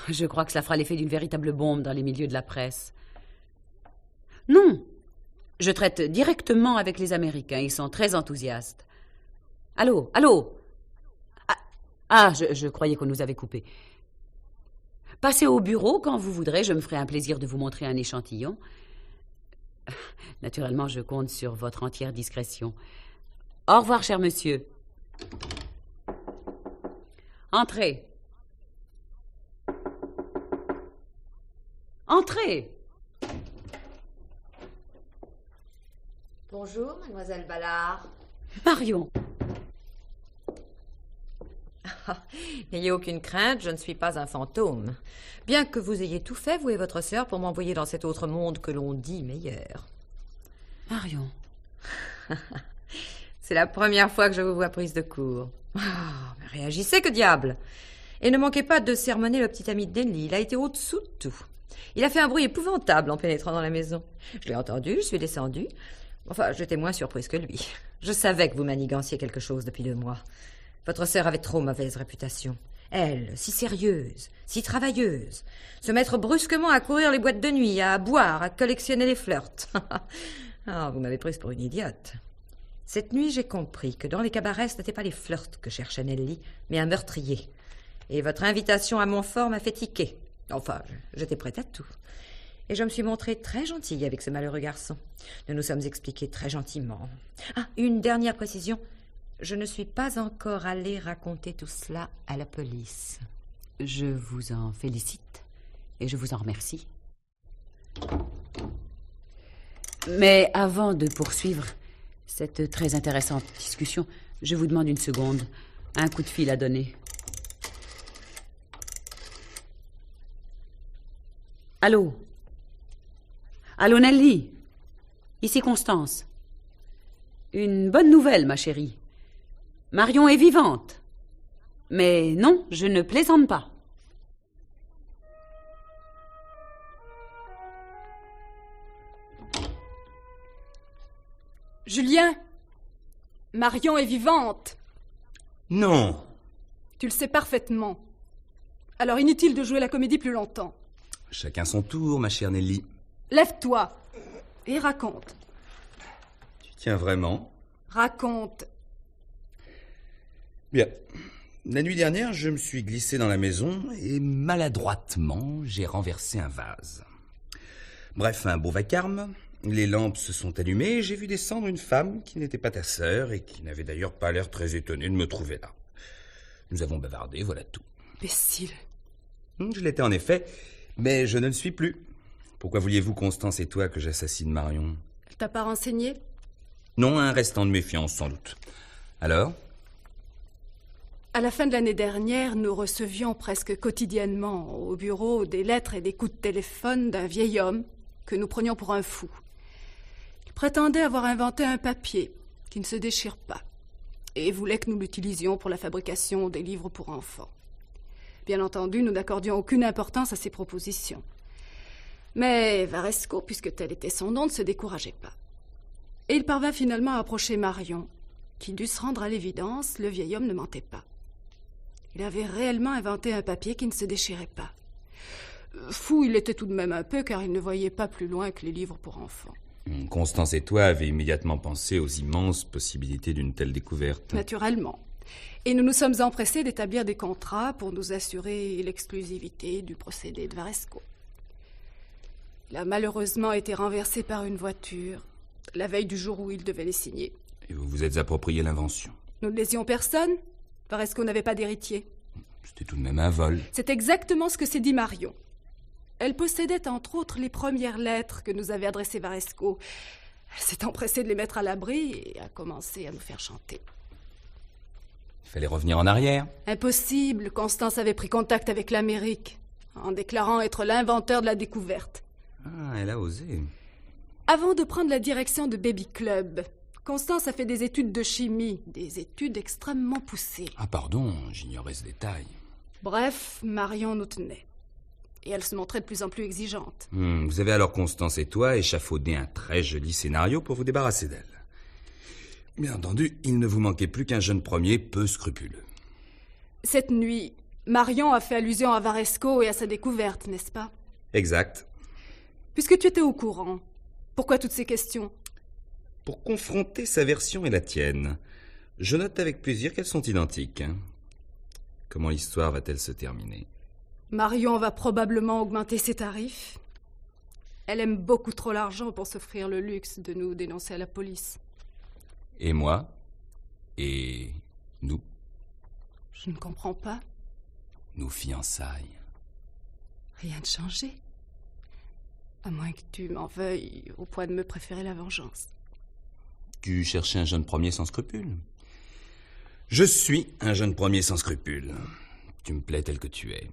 Speaker 7: Je crois que cela fera l'effet d'une véritable bombe dans les milieux de la presse. Non, je traite directement avec les Américains, ils sont très enthousiastes. Allô, allô. Je croyais qu'on nous avait coupé. Passez au bureau quand vous voudrez, je me ferai un plaisir de vous montrer un échantillon. Naturellement, je compte sur votre entière discrétion. Au revoir, cher monsieur. Entrez. Entrez.
Speaker 6: Bonjour, mademoiselle Ballard.
Speaker 7: Marion.
Speaker 6: N'ayez aucune crainte, je ne suis pas un fantôme. Bien que vous ayez tout fait, vous et votre sœur, pour m'envoyer dans cet autre monde que l'on dit meilleur.
Speaker 7: Marion.
Speaker 6: C'est la première fois que je vous vois prise de court. Mais réagissez, que diable! Et ne manquez pas de sermonner le petit ami de Nelly, il a été au-dessous de tout. Il a fait un bruit épouvantable en pénétrant dans la maison. Je l'ai entendu, je suis descendue. Enfin, j'étais moins surprise que lui. Je savais que vous maniganciez quelque chose depuis 2 mois. Votre sœur avait trop mauvaise réputation. Elle, si sérieuse, si travailleuse. Se mettre brusquement à courir les boîtes de nuit, à boire, à collectionner les flirts. Vous m'avez prise pour une idiote. Cette nuit, j'ai compris que dans les cabarets, ce n'était pas les flirts que cherchait Nelly, mais un meurtrier. Et votre invitation à Montfort m'a fait tiquer. Enfin, j'étais prête à tout. Et je me suis montrée très gentille avec ce malheureux garçon. Nous nous sommes expliqués très gentiment. Une dernière précision. Je ne suis pas encore allée raconter tout cela à la police.
Speaker 7: Je vous en félicite et je vous en remercie. Mais avant de poursuivre cette très intéressante discussion, je vous demande une seconde. Un coup de fil à donner. Allô? Allô, Nelly? Ici Constance. Une bonne nouvelle, ma chérie. Marion est vivante. Mais non, je ne plaisante pas.
Speaker 4: Julien, Marion est vivante.
Speaker 2: Non.
Speaker 4: Tu le sais parfaitement. Alors inutile de jouer la comédie plus longtemps.
Speaker 2: Chacun son tour, ma chère Nelly.
Speaker 4: Lève-toi et raconte.
Speaker 2: Tu tiens vraiment?
Speaker 4: Raconte.
Speaker 2: Bien. La nuit dernière, je me suis glissé dans la maison et maladroitement, j'ai renversé un vase. Bref, un beau vacarme. Les lampes se sont allumées et j'ai vu descendre une femme qui n'était pas ta sœur et qui n'avait d'ailleurs pas l'air très étonnée de me trouver là. Nous avons bavardé, voilà tout.
Speaker 4: Imbécile.
Speaker 2: Je l'étais en effet, mais je ne le suis plus. Pourquoi vouliez-vous, Constance et toi, que j'assassine Marion?
Speaker 4: Elle t'a pas renseigné?
Speaker 2: Non, un restant de méfiance, sans doute. Alors?
Speaker 4: À la fin de l'année dernière, nous recevions presque quotidiennement au bureau des lettres et des coups de téléphone d'un vieil homme que nous prenions pour un fou. Il prétendait avoir inventé un papier qui ne se déchire pas et voulait que nous l'utilisions pour la fabrication des livres pour enfants. Bien entendu, nous n'accordions aucune importance à ces propositions. Mais Varesco, puisque tel était son nom, ne se décourageait pas. Et il parvint finalement à approcher Marion, qui dut se rendre à l'évidence, le vieil homme ne mentait pas. Il avait réellement inventé un papier qui ne se déchirait pas. Fou, il était tout de même un peu, car il ne voyait pas plus loin que les livres pour enfants.
Speaker 2: Constance et toi avez immédiatement pensé aux immenses possibilités d'une telle découverte.
Speaker 4: Naturellement. Et nous nous sommes empressés d'établir des contrats pour nous assurer l'exclusivité du procédé de Varesco. Il a malheureusement été renversé par une voiture, la veille du jour où il devait les signer.
Speaker 2: Et vous vous êtes approprié l'invention.
Speaker 4: Nous ne lésions personne. Varesco n'avait pas d'héritier.
Speaker 2: C'était tout de même un vol.
Speaker 4: C'est exactement ce que s'est dit Marion. Elle possédait entre autres les premières lettres que nous avait adressées Varesco. Elle s'est empressée de les mettre à l'abri et a commencé à nous faire chanter.
Speaker 2: Il fallait revenir en arrière.
Speaker 4: Impossible. Constance avait pris contact avec l'Amérique, en déclarant être l'inventeur de la découverte.
Speaker 2: Ah, elle a osé.
Speaker 4: Avant de prendre la direction de Baby Club, Constance a fait des études de chimie, des études extrêmement poussées.
Speaker 2: Ah, pardon, j'ignorais ce détail.
Speaker 4: Bref, Marion nous tenait. Et elle se montrait de plus en plus exigeante.
Speaker 2: Vous avez alors, Constance et toi, échafaudé un très joli scénario pour vous débarrasser d'elle. Bien entendu, il ne vous manquait plus qu'un jeune premier peu scrupuleux.
Speaker 4: Cette nuit, Marion a fait allusion à Varesco et à sa découverte, n'est-ce pas?
Speaker 2: Exact.
Speaker 4: Puisque tu étais au courant, pourquoi toutes ces questions?
Speaker 2: Pour confronter sa version et la tienne, je note avec plaisir qu'elles sont identiques. Comment l'histoire va-t-elle se terminer?
Speaker 4: Marion va probablement augmenter ses tarifs. Elle aime beaucoup trop l'argent pour s'offrir le luxe de nous dénoncer à la police.
Speaker 2: Et moi? Et nous?
Speaker 4: Je ne comprends pas.
Speaker 2: Nos fiançailles.
Speaker 4: Rien de changé. À moins que tu m'en veuilles au point de me préférer la vengeance.
Speaker 2: Tu cherchais un jeune premier sans scrupules? Je suis un jeune premier sans scrupules. Tu me plais tel que tu es.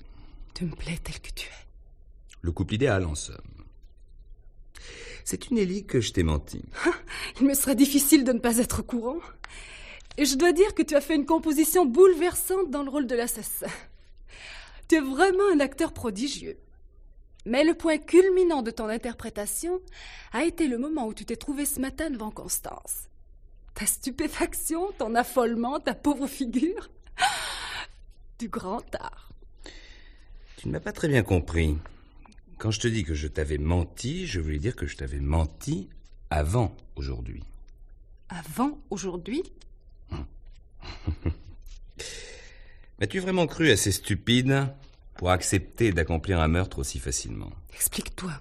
Speaker 4: Tu me plais tel que tu es.
Speaker 2: Le couple idéal, en somme. C'est une Ellie que je t'ai menti.
Speaker 4: Il me serait difficile de ne pas être au courant. Et je dois dire que tu as fait une composition bouleversante dans le rôle de l'assassin. Tu es vraiment un acteur prodigieux. Mais le point culminant de ton interprétation a été le moment où tu t'es trouvé ce matin devant Constance. Ta stupéfaction, ton affolement, ta pauvre figure. Du grand art.
Speaker 2: Tu ne m'as pas très bien compris. Quand je te dis que je t'avais menti, je voulais dire que je t'avais menti avant aujourd'hui.
Speaker 4: Avant aujourd'hui?
Speaker 2: M'as-tu vraiment cru assez stupide pour accepter d'accomplir un meurtre aussi facilement?
Speaker 4: Explique-toi.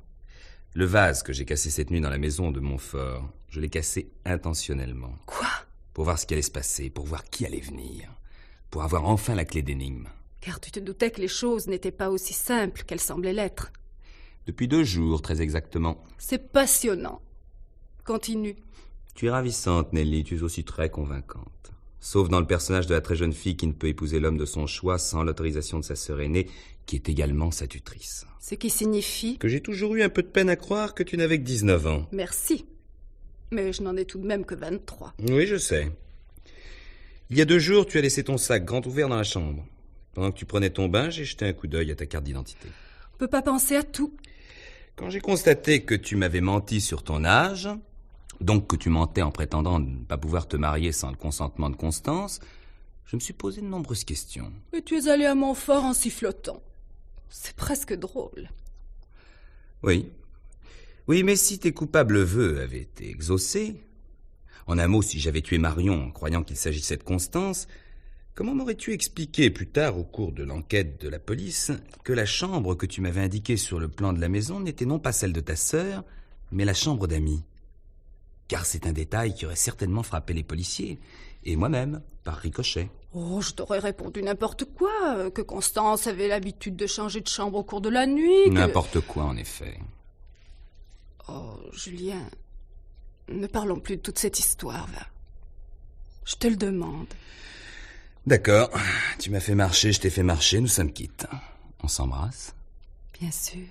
Speaker 2: Le vase que j'ai cassé cette nuit dans la maison de Montfort, je l'ai cassé intentionnellement.
Speaker 4: Quoi?
Speaker 2: Pour voir ce qui allait se passer, pour voir qui allait venir, pour avoir enfin la clé d'énigme.
Speaker 4: Car tu te doutais que les choses n'étaient pas aussi simples qu'elles semblaient l'être.
Speaker 2: Depuis 2 jours, très exactement.
Speaker 4: C'est passionnant. Continue.
Speaker 2: Tu es ravissante, Nelly, tu es aussi très convaincante. Sauf dans le personnage de la très jeune fille qui ne peut épouser l'homme de son choix sans l'autorisation de sa sœur aînée, qui est également sa tutrice.
Speaker 4: Ce qui signifie...
Speaker 2: Que j'ai toujours eu un peu de peine à croire que tu n'avais que 19 ans.
Speaker 4: Merci. Mais je n'en ai tout de même que 23.
Speaker 2: Oui, je sais. Il y a 2 jours, tu as laissé ton sac grand ouvert dans la chambre. Pendant que tu prenais ton bain, j'ai jeté un coup d'œil à ta carte d'identité.
Speaker 4: On peut pas penser à tout.
Speaker 2: Quand j'ai constaté que tu m'avais menti sur ton âge, donc que tu mentais en prétendant ne pas pouvoir te marier sans le consentement de Constance, je me suis posé de nombreuses questions.
Speaker 4: Et tu es allé à Montfort en sifflotant. C'est presque drôle.
Speaker 2: Oui. Oui, mais si tes coupables vœux avaient été exaucés, en un mot, si j'avais tué Marion en croyant qu'il s'agissait de Constance, comment m'aurais-tu expliqué plus tard au cours de l'enquête de la police que la chambre que tu m'avais indiquée sur le plan de la maison n'était non pas celle de ta sœur, mais la chambre d'amis? Car c'est un détail qui aurait certainement frappé les policiers, et moi-même, par ricochet.
Speaker 4: Oh, je t'aurais répondu n'importe quoi, que Constance avait l'habitude de changer de chambre au cours de la nuit,
Speaker 2: N'importe quoi, en effet.
Speaker 4: Oh, Julien, ne parlons plus de toute cette histoire, va. Je te le demande.
Speaker 2: D'accord, tu m'as fait marcher, je t'ai fait marcher, nous sommes quittes. On s'embrasse?
Speaker 4: Bien sûr.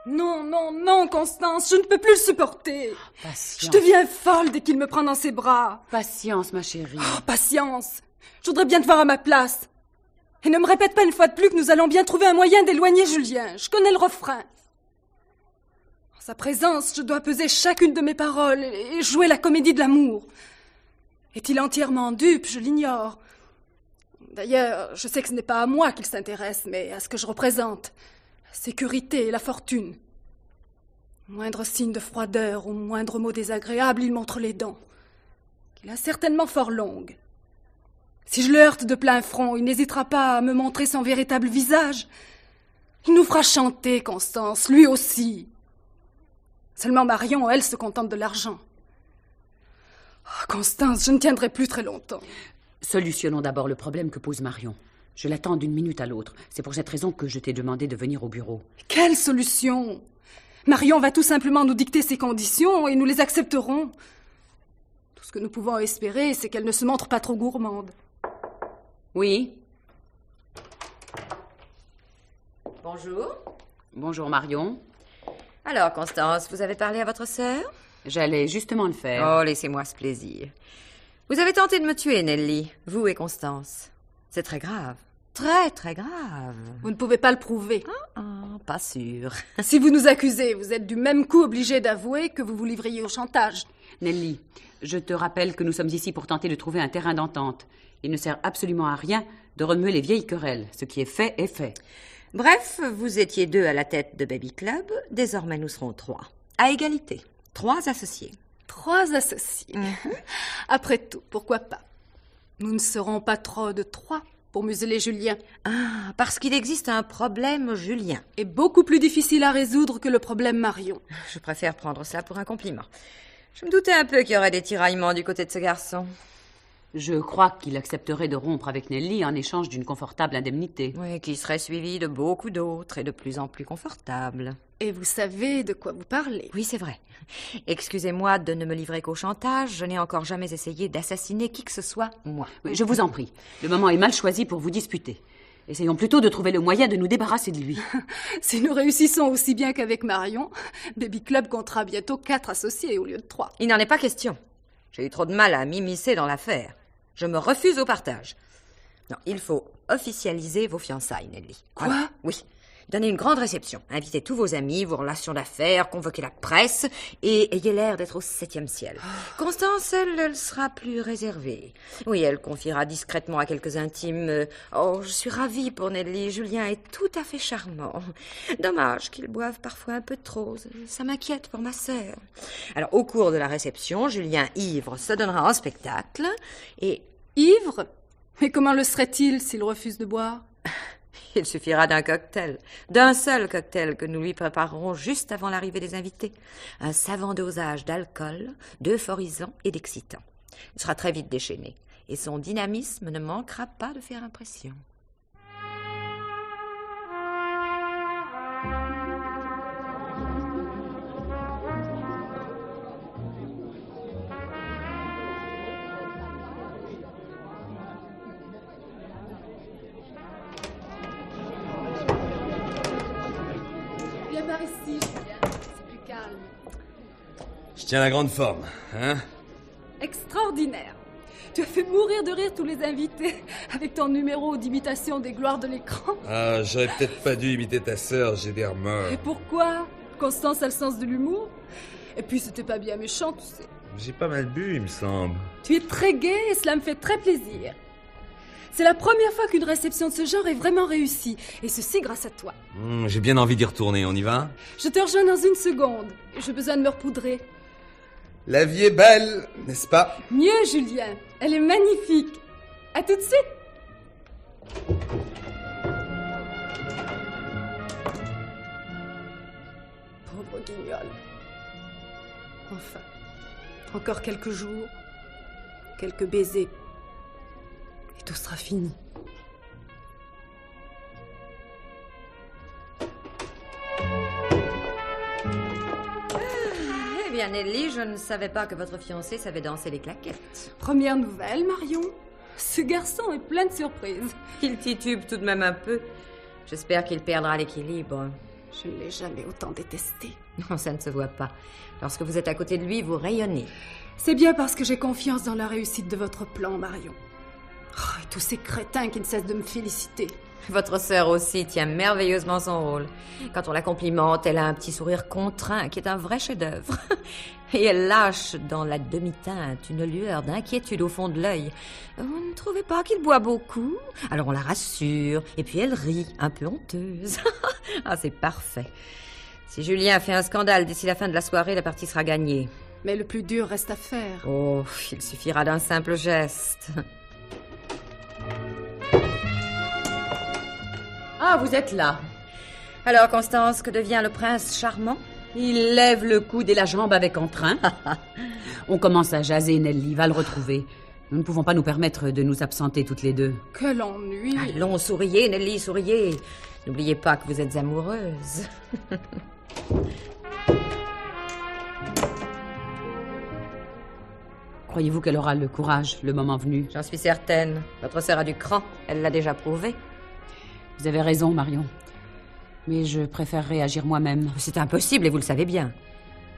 Speaker 4: Non, non, non, Constance, je ne peux plus le supporter.
Speaker 7: Patience.
Speaker 4: Je deviens folle dès qu'il me prend dans ses bras.
Speaker 7: Patience, ma chérie.
Speaker 4: Oh, patience. Je voudrais bien te voir à ma place. Et ne me répète pas une fois de plus que nous allons bien trouver un moyen d'éloigner Julien. Je connais le refrain. En sa présence, je dois peser chacune de mes paroles et jouer la comédie de l'amour. Est-il entièrement dupe? Je l'ignore. D'ailleurs, je sais que ce n'est pas à moi qu'il s'intéresse, mais à ce que je représente. La sécurité et la fortune. Au moindre signe de froideur, au moindre mot désagréable, il montre les dents. Il a certainement fort longues. Si je le heurte de plein front, il n'hésitera pas à me montrer son véritable visage. Il nous fera chanter, Constance, lui aussi. Seulement Marion, elle, se contente de l'argent. Oh, Constance, je ne tiendrai plus très longtemps.
Speaker 7: Solutionnons d'abord le problème que pose Marion. Je l'attends d'une minute à l'autre. C'est pour cette raison que je t'ai demandé de venir au bureau.
Speaker 4: Quelle solution? Marion va tout simplement nous dicter ses conditions et nous les accepterons. Tout ce que nous pouvons espérer, c'est qu'elle ne se montre pas trop gourmande.
Speaker 7: Oui.
Speaker 6: Bonjour.
Speaker 7: Bonjour, Marion.
Speaker 6: Alors, Constance, vous avez parlé à votre sœur?
Speaker 7: J'allais justement le faire.
Speaker 6: Oh, laissez-moi ce plaisir. Vous avez tenté de me tuer, Nelly, vous et Constance. C'est très grave. Très, très grave.
Speaker 4: Vous ne pouvez pas le prouver.
Speaker 6: Pas sûr.
Speaker 4: Si vous nous accusez, vous êtes du même coup obligé d'avouer que vous vous livriez au chantage.
Speaker 7: Nelly, je te rappelle que nous sommes ici pour tenter de trouver un terrain d'entente. Il ne sert absolument à rien de remuer les vieilles querelles. Ce qui est fait est fait.
Speaker 6: Bref, vous étiez 2 à la tête de Baby Club. Désormais, nous serons 3. À égalité. 3 associés.
Speaker 4: 3 associés. Après tout, pourquoi pas? Nous ne serons pas trop de 3 pour museler Julien.
Speaker 6: Ah, parce qu'il existe un problème, Julien.
Speaker 4: Et beaucoup plus difficile à résoudre que le problème Marion.
Speaker 6: Je préfère prendre cela pour un compliment. Je me doutais un peu qu'il y aurait des tiraillements du côté de ce garçon.
Speaker 7: Je crois qu'il accepterait de rompre avec Nelly en échange d'une confortable indemnité.
Speaker 6: Oui, qui serait suivi de beaucoup d'autres et de plus en plus confortables.
Speaker 4: Et vous savez de quoi vous parlez.
Speaker 6: Oui, c'est vrai. Excusez-moi de ne me livrer qu'au chantage. Je n'ai encore jamais essayé d'assassiner qui que ce soit, moi.
Speaker 7: Oui, je vous en prie. Le moment est mal choisi pour vous disputer. Essayons plutôt de trouver le moyen de nous débarrasser de lui.
Speaker 4: Si nous réussissons aussi bien qu'avec Marion, Baby Club comptera bientôt 4 associés au lieu de 3.
Speaker 6: Il n'en est pas question. J'ai eu trop de mal à m'immiscer dans l'affaire. Je me refuse au partage. Non, il faut officialiser vos fiançailles, Nelly.
Speaker 4: Quoi?
Speaker 6: Voilà. Oui. Donnez une grande réception. Invitez tous vos amis, vos relations d'affaires, convoquez la presse et ayez l'air d'être au 7e ciel. Constance, elle sera plus réservée. Oui, elle confiera discrètement à quelques intimes. Oh, je suis ravie pour Nelly. Julien est tout à fait charmant. Dommage qu'il boive parfois un peu trop. Ça m'inquiète pour ma sœur. Alors, au cours de la réception, Julien ivre se donnera en spectacle et...
Speaker 4: Ivre? Mais comment le serait-il s'il refuse de boire?
Speaker 6: Il suffira d'un cocktail, d'un seul cocktail que nous lui préparerons juste avant l'arrivée des invités. Un savant dosage d'alcool, d'euphorisant et d'excitant. Il sera très vite déchaîné et son dynamisme ne manquera pas de faire impression.
Speaker 4: Par ici, Julien. C'est plus calme.
Speaker 3: Je tiens la grande forme, hein?
Speaker 4: Extraordinaire. Tu as fait mourir de rire tous les invités avec ton numéro d'imitation des gloires de l'écran.
Speaker 3: Ah, j'aurais peut-être pas dû imiter ta sœur, j'ai des remords.
Speaker 4: Et pourquoi? Constance a le sens de l'humour. Et puis c'était pas bien méchant, tu sais.
Speaker 3: J'ai pas mal bu, il me semble.
Speaker 4: Tu es très gai et cela me fait très plaisir. C'est la première fois qu'une réception de ce genre est vraiment réussie. Et ceci grâce à toi.
Speaker 3: J'ai bien envie d'y retourner, on y va?
Speaker 4: Je te rejoins dans une seconde. J'ai besoin de me repoudrer.
Speaker 3: La vie est belle, n'est-ce pas?
Speaker 4: Mieux, Julien. Elle est magnifique. À tout de suite. Pauvre guignol. Enfin, encore quelques jours, quelques baisers. Et tout sera fini.
Speaker 6: Eh bien, Nelly, je ne savais pas que votre fiancé savait danser les claquettes.
Speaker 4: Première nouvelle, Marion. Ce garçon est plein de surprises.
Speaker 6: Il titube tout de même un peu. J'espère qu'il perdra l'équilibre.
Speaker 4: Je ne l'ai jamais autant détesté.
Speaker 6: Non, ça ne se voit pas. Lorsque vous êtes à côté de lui, vous rayonnez.
Speaker 4: C'est bien parce que j'ai confiance dans la réussite de votre plan, Marion. Oh, et tous ces crétins qui ne cessent de me féliciter.
Speaker 6: Votre sœur aussi tient merveilleusement son rôle. Quand on la complimente, elle a un petit sourire contraint qui est un vrai chef-d'œuvre. Et elle lâche dans la demi-teinte une lueur d'inquiétude au fond de l'œil. Vous ne trouvez pas qu'il boit beaucoup? Alors on la rassure, et puis elle rit, un peu honteuse. Ah, c'est parfait. Si Julien fait un scandale d'ici la fin de la soirée, la partie sera gagnée.
Speaker 4: Mais le plus dur reste à faire.
Speaker 6: Oh, il suffira d'un simple geste.
Speaker 7: Ah, vous êtes là.
Speaker 6: Alors, Constance, que devient le prince charmant?
Speaker 7: Il lève le coude et la jambe avec entrain. On commence à jaser, Nelly, va le retrouver. Nous ne pouvons pas nous permettre de nous absenter toutes les deux.
Speaker 4: Quel ennui.
Speaker 6: Allons, souriez, Nelly, souriez. N'oubliez pas que vous êtes amoureuse.
Speaker 7: Croyez-vous qu'elle aura le courage, le moment venu?
Speaker 6: J'en suis certaine. Votre sœur a du cran. Elle l'a déjà prouvé.
Speaker 7: Vous avez raison, Marion. Mais je préférerais agir moi-même.
Speaker 6: C'est impossible et vous le savez bien.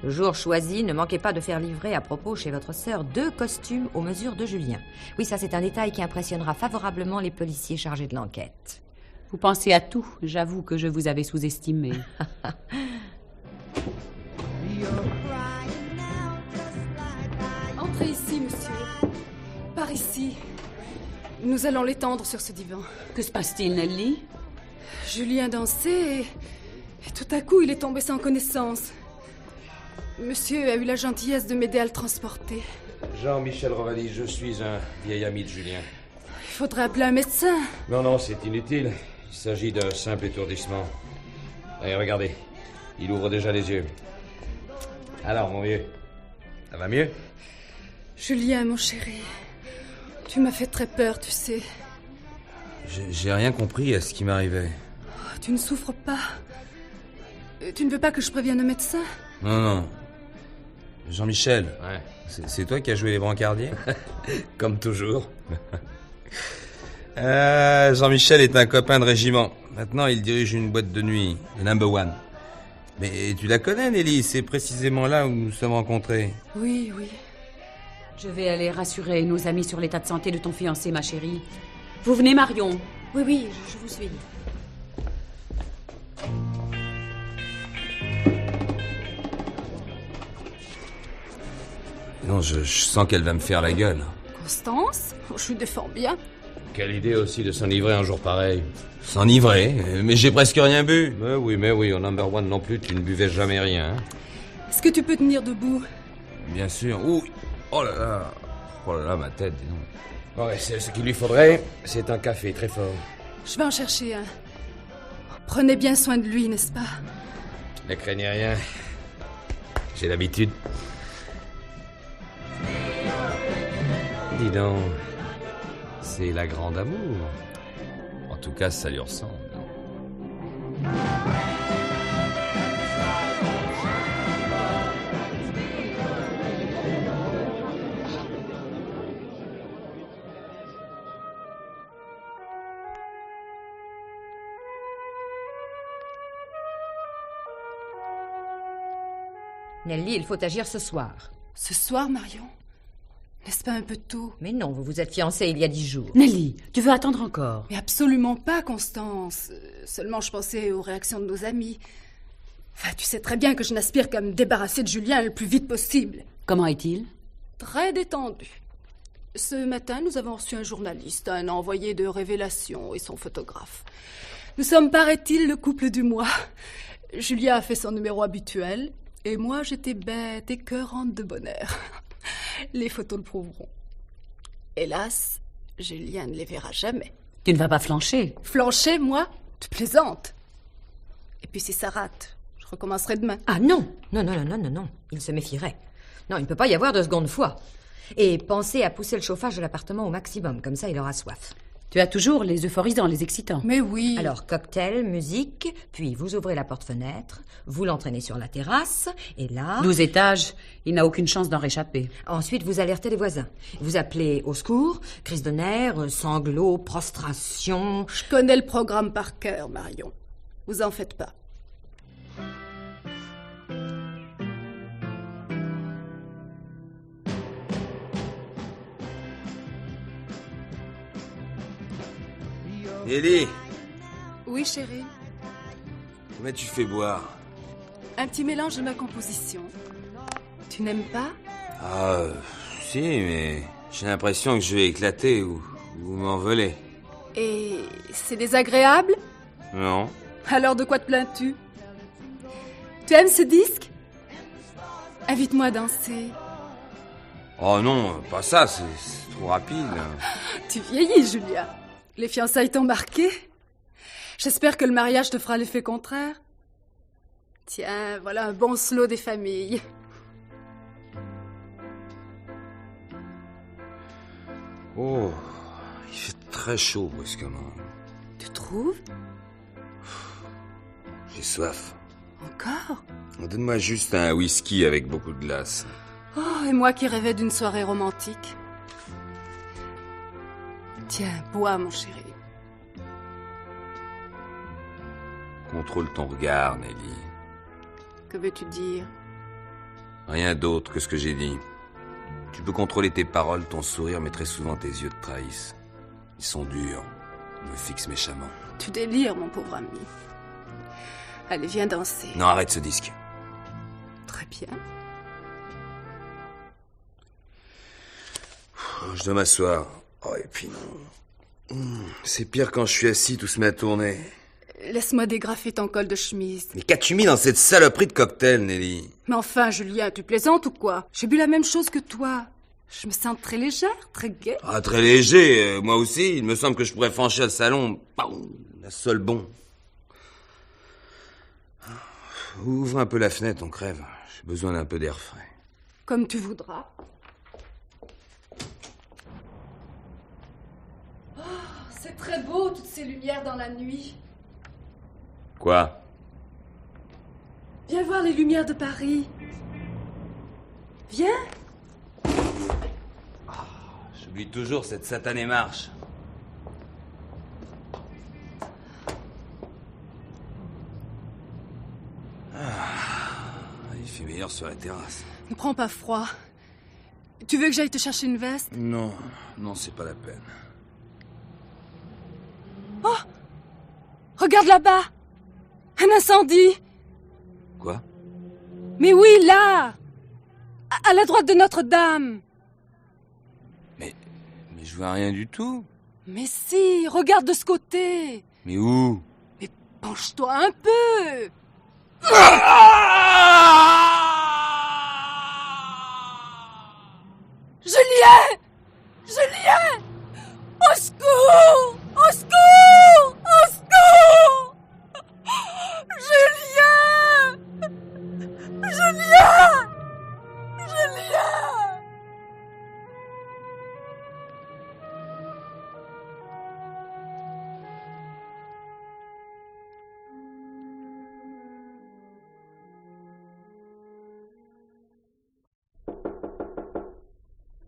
Speaker 6: Le jour choisi, ne manquez pas de faire livrer à propos chez votre sœur 2 costumes aux mesures de Julien. Oui, ça c'est un détail qui impressionnera favorablement les policiers chargés de l'enquête.
Speaker 7: Vous pensez à tout. J'avoue que je vous avais sous-estimé.
Speaker 4: Entrez ici, monsieur. Par ici. Nous allons l'étendre sur ce divan.
Speaker 7: Que se passe-t-il, Nelly?
Speaker 4: Julien dansait et tout à coup, il est tombé sans connaissance. Monsieur a eu la gentillesse de m'aider à le transporter.
Speaker 3: Jean-Michel Revalis, je suis un vieil ami de Julien.
Speaker 4: Il faudrait appeler un médecin.
Speaker 3: Non, c'est inutile. Il s'agit d'un simple étourdissement. Allez, regardez. Il ouvre déjà les yeux. Alors, mon vieux, ça va mieux?
Speaker 4: Julien, mon chéri, tu m'as fait très peur, tu sais.
Speaker 2: J'ai rien compris à ce qui m'arrivait.
Speaker 4: Oh, tu ne souffres pas. Tu ne veux pas que je prévienne un médecin?
Speaker 2: Non. Jean-Michel,
Speaker 3: Ouais.
Speaker 2: c'est toi qui as joué les brancardiers?
Speaker 3: Comme toujours.
Speaker 2: Jean-Michel est un copain de régiment. Maintenant, il dirige une boîte de nuit, le Number One. Mais tu la connais, Nelly? C'est précisément là où nous nous sommes rencontrés.
Speaker 4: Oui.
Speaker 7: Je vais aller rassurer nos amis sur l'état de santé de ton fiancé, ma chérie. Vous venez, Marion?
Speaker 4: Oui, je vous suis.
Speaker 2: Non, je sens qu'elle va me faire la gueule.
Speaker 4: Constance? Je lui défends bien.
Speaker 3: Quelle idée aussi de s'enivrer un jour pareil.
Speaker 2: S'enivrer? Mais j'ai presque rien bu.
Speaker 3: Mais oui, au Number One non plus, tu ne buvais jamais rien. Hein.
Speaker 4: Est-ce que tu peux tenir debout?
Speaker 2: Bien sûr. Ouh. Oh là là, ma tête, dis donc.
Speaker 3: Ouais, ce qu'il lui faudrait, c'est un café très fort.
Speaker 4: Je vais en chercher un. Prenez bien soin de lui, n'est-ce pas?
Speaker 3: Ne craignez rien. J'ai l'habitude. Dis donc, c'est la grande amour.
Speaker 2: En tout cas, ça lui ressemble.
Speaker 6: Nelly, il faut agir ce soir.
Speaker 4: Ce soir, Marion? N'est-ce pas un peu tôt?
Speaker 6: Mais non, vous vous êtes fiancés il y a 10 jours.
Speaker 7: Nelly, tu veux attendre encore?
Speaker 4: Mais absolument pas, Constance. Seulement, je pensais aux réactions de nos amis. Enfin, tu sais très bien que je n'aspire qu'à me débarrasser de Julien le plus vite possible.
Speaker 7: Comment est-il?
Speaker 4: Très détendu. Ce matin, nous avons reçu un journaliste, un envoyé de Révélation et son photographe. Nous sommes, paraît-il, le couple du mois. Julien a fait son numéro habituel, et moi, j'étais bête et cœurante de bonheur. Les photos le prouveront. Hélas, Julien ne les verra jamais.
Speaker 7: Tu ne vas pas flancher?
Speaker 4: Flancher, moi? Tu plaisantes. Et puis si ça rate, je recommencerai demain.
Speaker 6: Ah non. Il se méfierait. Non, il ne peut pas y avoir de seconde fois. Et pensez à pousser le chauffage de l'appartement au maximum, comme ça il aura soif.
Speaker 7: Tu as toujours les euphorisants, les excitants.
Speaker 4: Mais oui.
Speaker 6: Alors, cocktail, musique, puis vous ouvrez la porte-fenêtre, vous l'entraînez sur la terrasse, et là...
Speaker 7: 12 étages, il n'a aucune chance d'en réchapper.
Speaker 6: Ensuite, vous alertez les voisins. Vous appelez au secours, crise de nerfs, sanglots, prostration...
Speaker 4: Je connais le programme par cœur, Marion. Vous en faites pas.
Speaker 2: Nelly,
Speaker 4: Oui, chérie.
Speaker 2: comment tu fais boire?
Speaker 4: Un petit mélange de ma composition. Tu n'aimes pas?
Speaker 2: Ah, si, mais j'ai l'impression que je vais éclater ou m'envoler.
Speaker 4: Et c'est désagréable?
Speaker 2: Non.
Speaker 4: Alors de quoi te plains-tu? Tu aimes ce disque? Invite-moi à danser.
Speaker 2: Oh non, pas ça, c'est trop rapide.
Speaker 4: Tu vieillis, Julia. Les fiançailles t'ont marqué? J'espère que le mariage te fera l'effet contraire. Tiens, voilà un bon slow des familles.
Speaker 2: Oh, il fait très chaud brusquement.
Speaker 4: Tu trouves?
Speaker 2: J'ai soif.
Speaker 4: Encore?
Speaker 2: Donne-moi juste un whisky avec beaucoup de glace.
Speaker 4: Oh, et moi qui rêvais d'une soirée romantique. Tiens, bois, mon chéri.
Speaker 2: Contrôle ton regard, Nelly.
Speaker 4: Que veux-tu dire?
Speaker 2: Rien d'autre que ce que j'ai dit. Tu peux contrôler tes paroles, ton sourire, mais très souvent tes yeux te trahissent. Ils sont durs, ils me fixent méchamment.
Speaker 4: Tu délires, mon pauvre ami. Allez, viens danser.
Speaker 2: Non, arrête ce disque.
Speaker 4: Très bien.
Speaker 2: Je dois m'asseoir. Oh, et puis non. C'est pire quand je suis assis, tout se met à tourner.
Speaker 4: Laisse-moi dégrafer ton col de chemise.
Speaker 2: Mais qu'as-tu mis dans cette saloperie de cocktail, Nelly?
Speaker 4: Mais enfin, Julien, tu plaisantes ou quoi? J'ai bu la même chose que toi. Je me sens très légère, très gaie.
Speaker 2: Ah, très léger, moi aussi. Il me semble que je pourrais franchir le salon. La seule bon. Ouvre un peu la fenêtre, on crève. J'ai besoin d'un peu d'air frais.
Speaker 4: Comme tu voudras. Oh, c'est très beau, toutes ces lumières dans la nuit.
Speaker 2: Quoi?
Speaker 4: Viens voir les lumières de Paris. Viens.
Speaker 2: J'oublie toujours cette satanée marche. Il fait meilleur sur la terrasse.
Speaker 4: Ne prends pas froid. Tu veux que j'aille te chercher une veste?
Speaker 2: Non, c'est pas la peine.
Speaker 4: Oh! Regarde là-bas! Un incendie!
Speaker 2: Quoi?
Speaker 4: Mais oui, là! À la droite de Notre-Dame!
Speaker 2: Mais je vois rien du tout.
Speaker 4: Mais si, regarde de ce côté!
Speaker 2: Mais où?
Speaker 4: Mais penche-toi un peu! Julien! Julien! Au secours! Au secours! Au secours! Julien! Julien! Julien!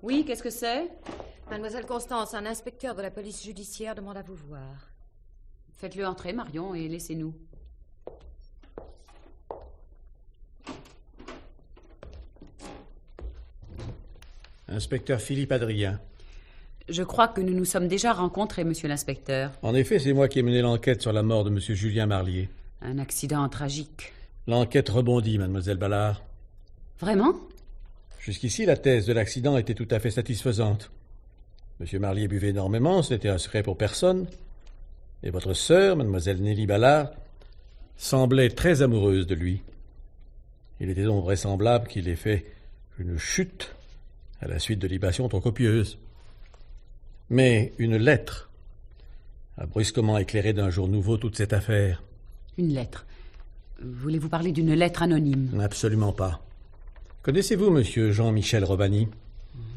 Speaker 7: Oui, qu'est-ce que c'est?
Speaker 6: Mademoiselle Constance, un inspecteur de la police judiciaire demande à vous voir.
Speaker 7: Faites-le entrer, Marion, et laissez-nous.
Speaker 8: Inspecteur Philippe Adrien.
Speaker 7: Je crois que nous nous sommes déjà rencontrés, monsieur l'inspecteur.
Speaker 8: En effet, c'est moi qui ai mené l'enquête sur la mort de monsieur Julien Marlier.
Speaker 7: Un accident tragique.
Speaker 8: L'enquête rebondit, mademoiselle Ballard.
Speaker 7: Vraiment?
Speaker 8: Jusqu'ici, la thèse de l'accident était tout à fait satisfaisante. Monsieur Marlier buvait énormément, ce n'était un secret pour personne. Et votre sœur, mademoiselle Nelly Ballard, semblait très amoureuse de lui. Il était donc vraisemblable qu'il ait fait une chute à la suite de libations trop copieuses. Mais une lettre a brusquement éclairé d'un jour nouveau toute cette affaire.
Speaker 7: Une lettre. Voulez-vous parler d'une lettre anonyme?
Speaker 8: Absolument pas. Connaissez-vous monsieur Jean-Michel Robani?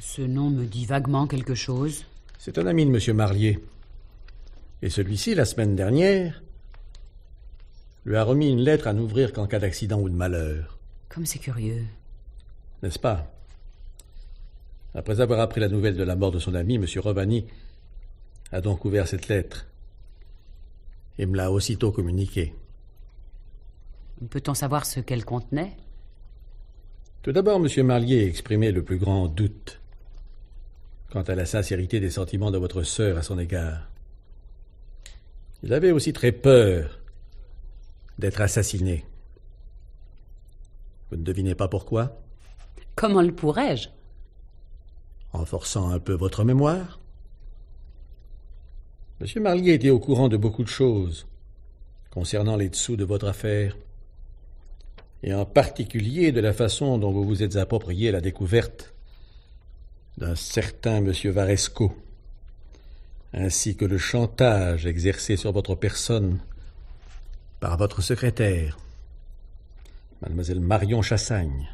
Speaker 7: Ce nom me dit vaguement quelque chose.
Speaker 8: C'est un ami de monsieur Marlier. Et celui-ci, la semaine dernière, lui a remis une lettre à n'ouvrir qu'en cas d'accident ou de malheur.
Speaker 7: Comme c'est curieux.
Speaker 8: N'est-ce pas? Après avoir appris la nouvelle de la mort de son ami, monsieur Robani a donc ouvert cette lettre et me l'a aussitôt communiquée.
Speaker 7: Peut-on savoir ce qu'elle contenait?
Speaker 8: Tout d'abord, monsieur Marlier exprimait le plus grand doute quant à la sincérité des sentiments de votre sœur à son égard. Il avait aussi très peur d'être assassiné. Vous ne devinez pas pourquoi?
Speaker 7: Comment le pourrais-je?
Speaker 8: En forçant un peu votre mémoire. Monsieur Marlier était au courant de beaucoup de choses concernant les dessous de votre affaire, et en particulier de la façon dont vous vous êtes approprié la découverte d'un certain monsieur Varesco, ainsi que le chantage exercé sur votre personne par votre secrétaire, mademoiselle Marion Chassagne.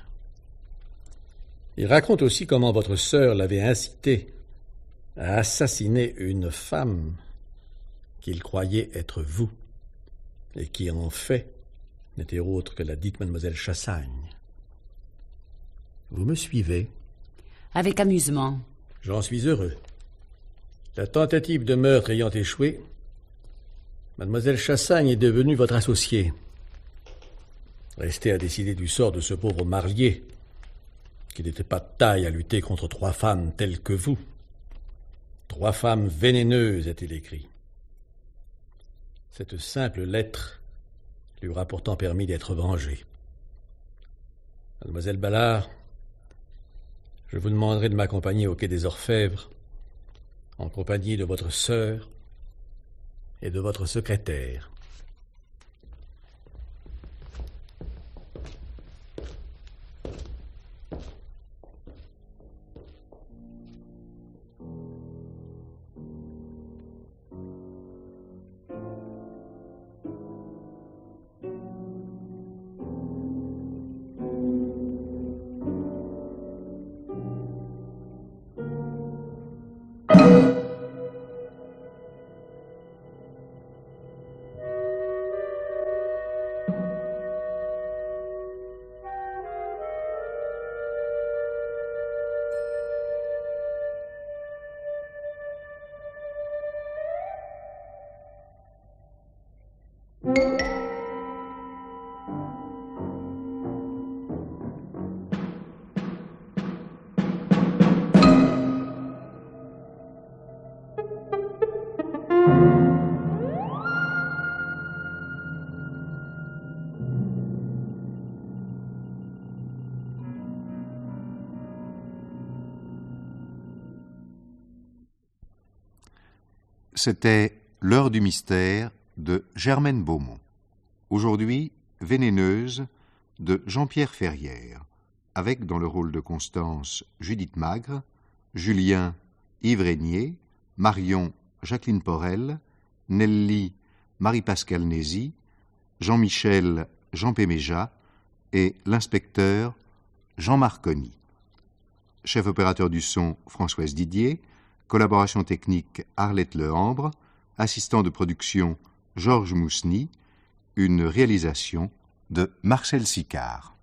Speaker 8: Il raconte aussi comment votre sœur l'avait incité à assassiner une femme qu'il croyait être vous, et qui, en fait, n'était autre que la dite mademoiselle Chassagne. Vous me suivez?
Speaker 7: Avec amusement.
Speaker 8: J'en suis heureux. La tentative de meurtre ayant échoué, Mademoiselle Chassagne est devenue votre associée. Restez à décider du sort de ce pauvre Marlier, qui n'était pas de taille à lutter contre 3 femmes telles que vous. 3 femmes vénéneuses, a-t-il écrit. Cette simple lettre lui aura pourtant permis d'être vengé. Mademoiselle Ballard, je vous demanderai de m'accompagner au quai des Orfèvres, en compagnie de votre sœur et de votre secrétaire.
Speaker 9: C'était L'heure du mystère de Germaine Beaumont. Aujourd'hui, Vénéneuse de Jean-Pierre Ferrière, avec dans le rôle de Constance Judith Magre, Julien Yves Régnier, Marion Jacqueline Porel, Nelly Marie-Pascale Nézy, Jean-Michel Jean Péméja et l'inspecteur Jean Marconi. Chef opérateur du son Françoise Didier, collaboration technique Arlette Lehambre, assistant de production Georges Mousny, une réalisation de Marcel Sicard.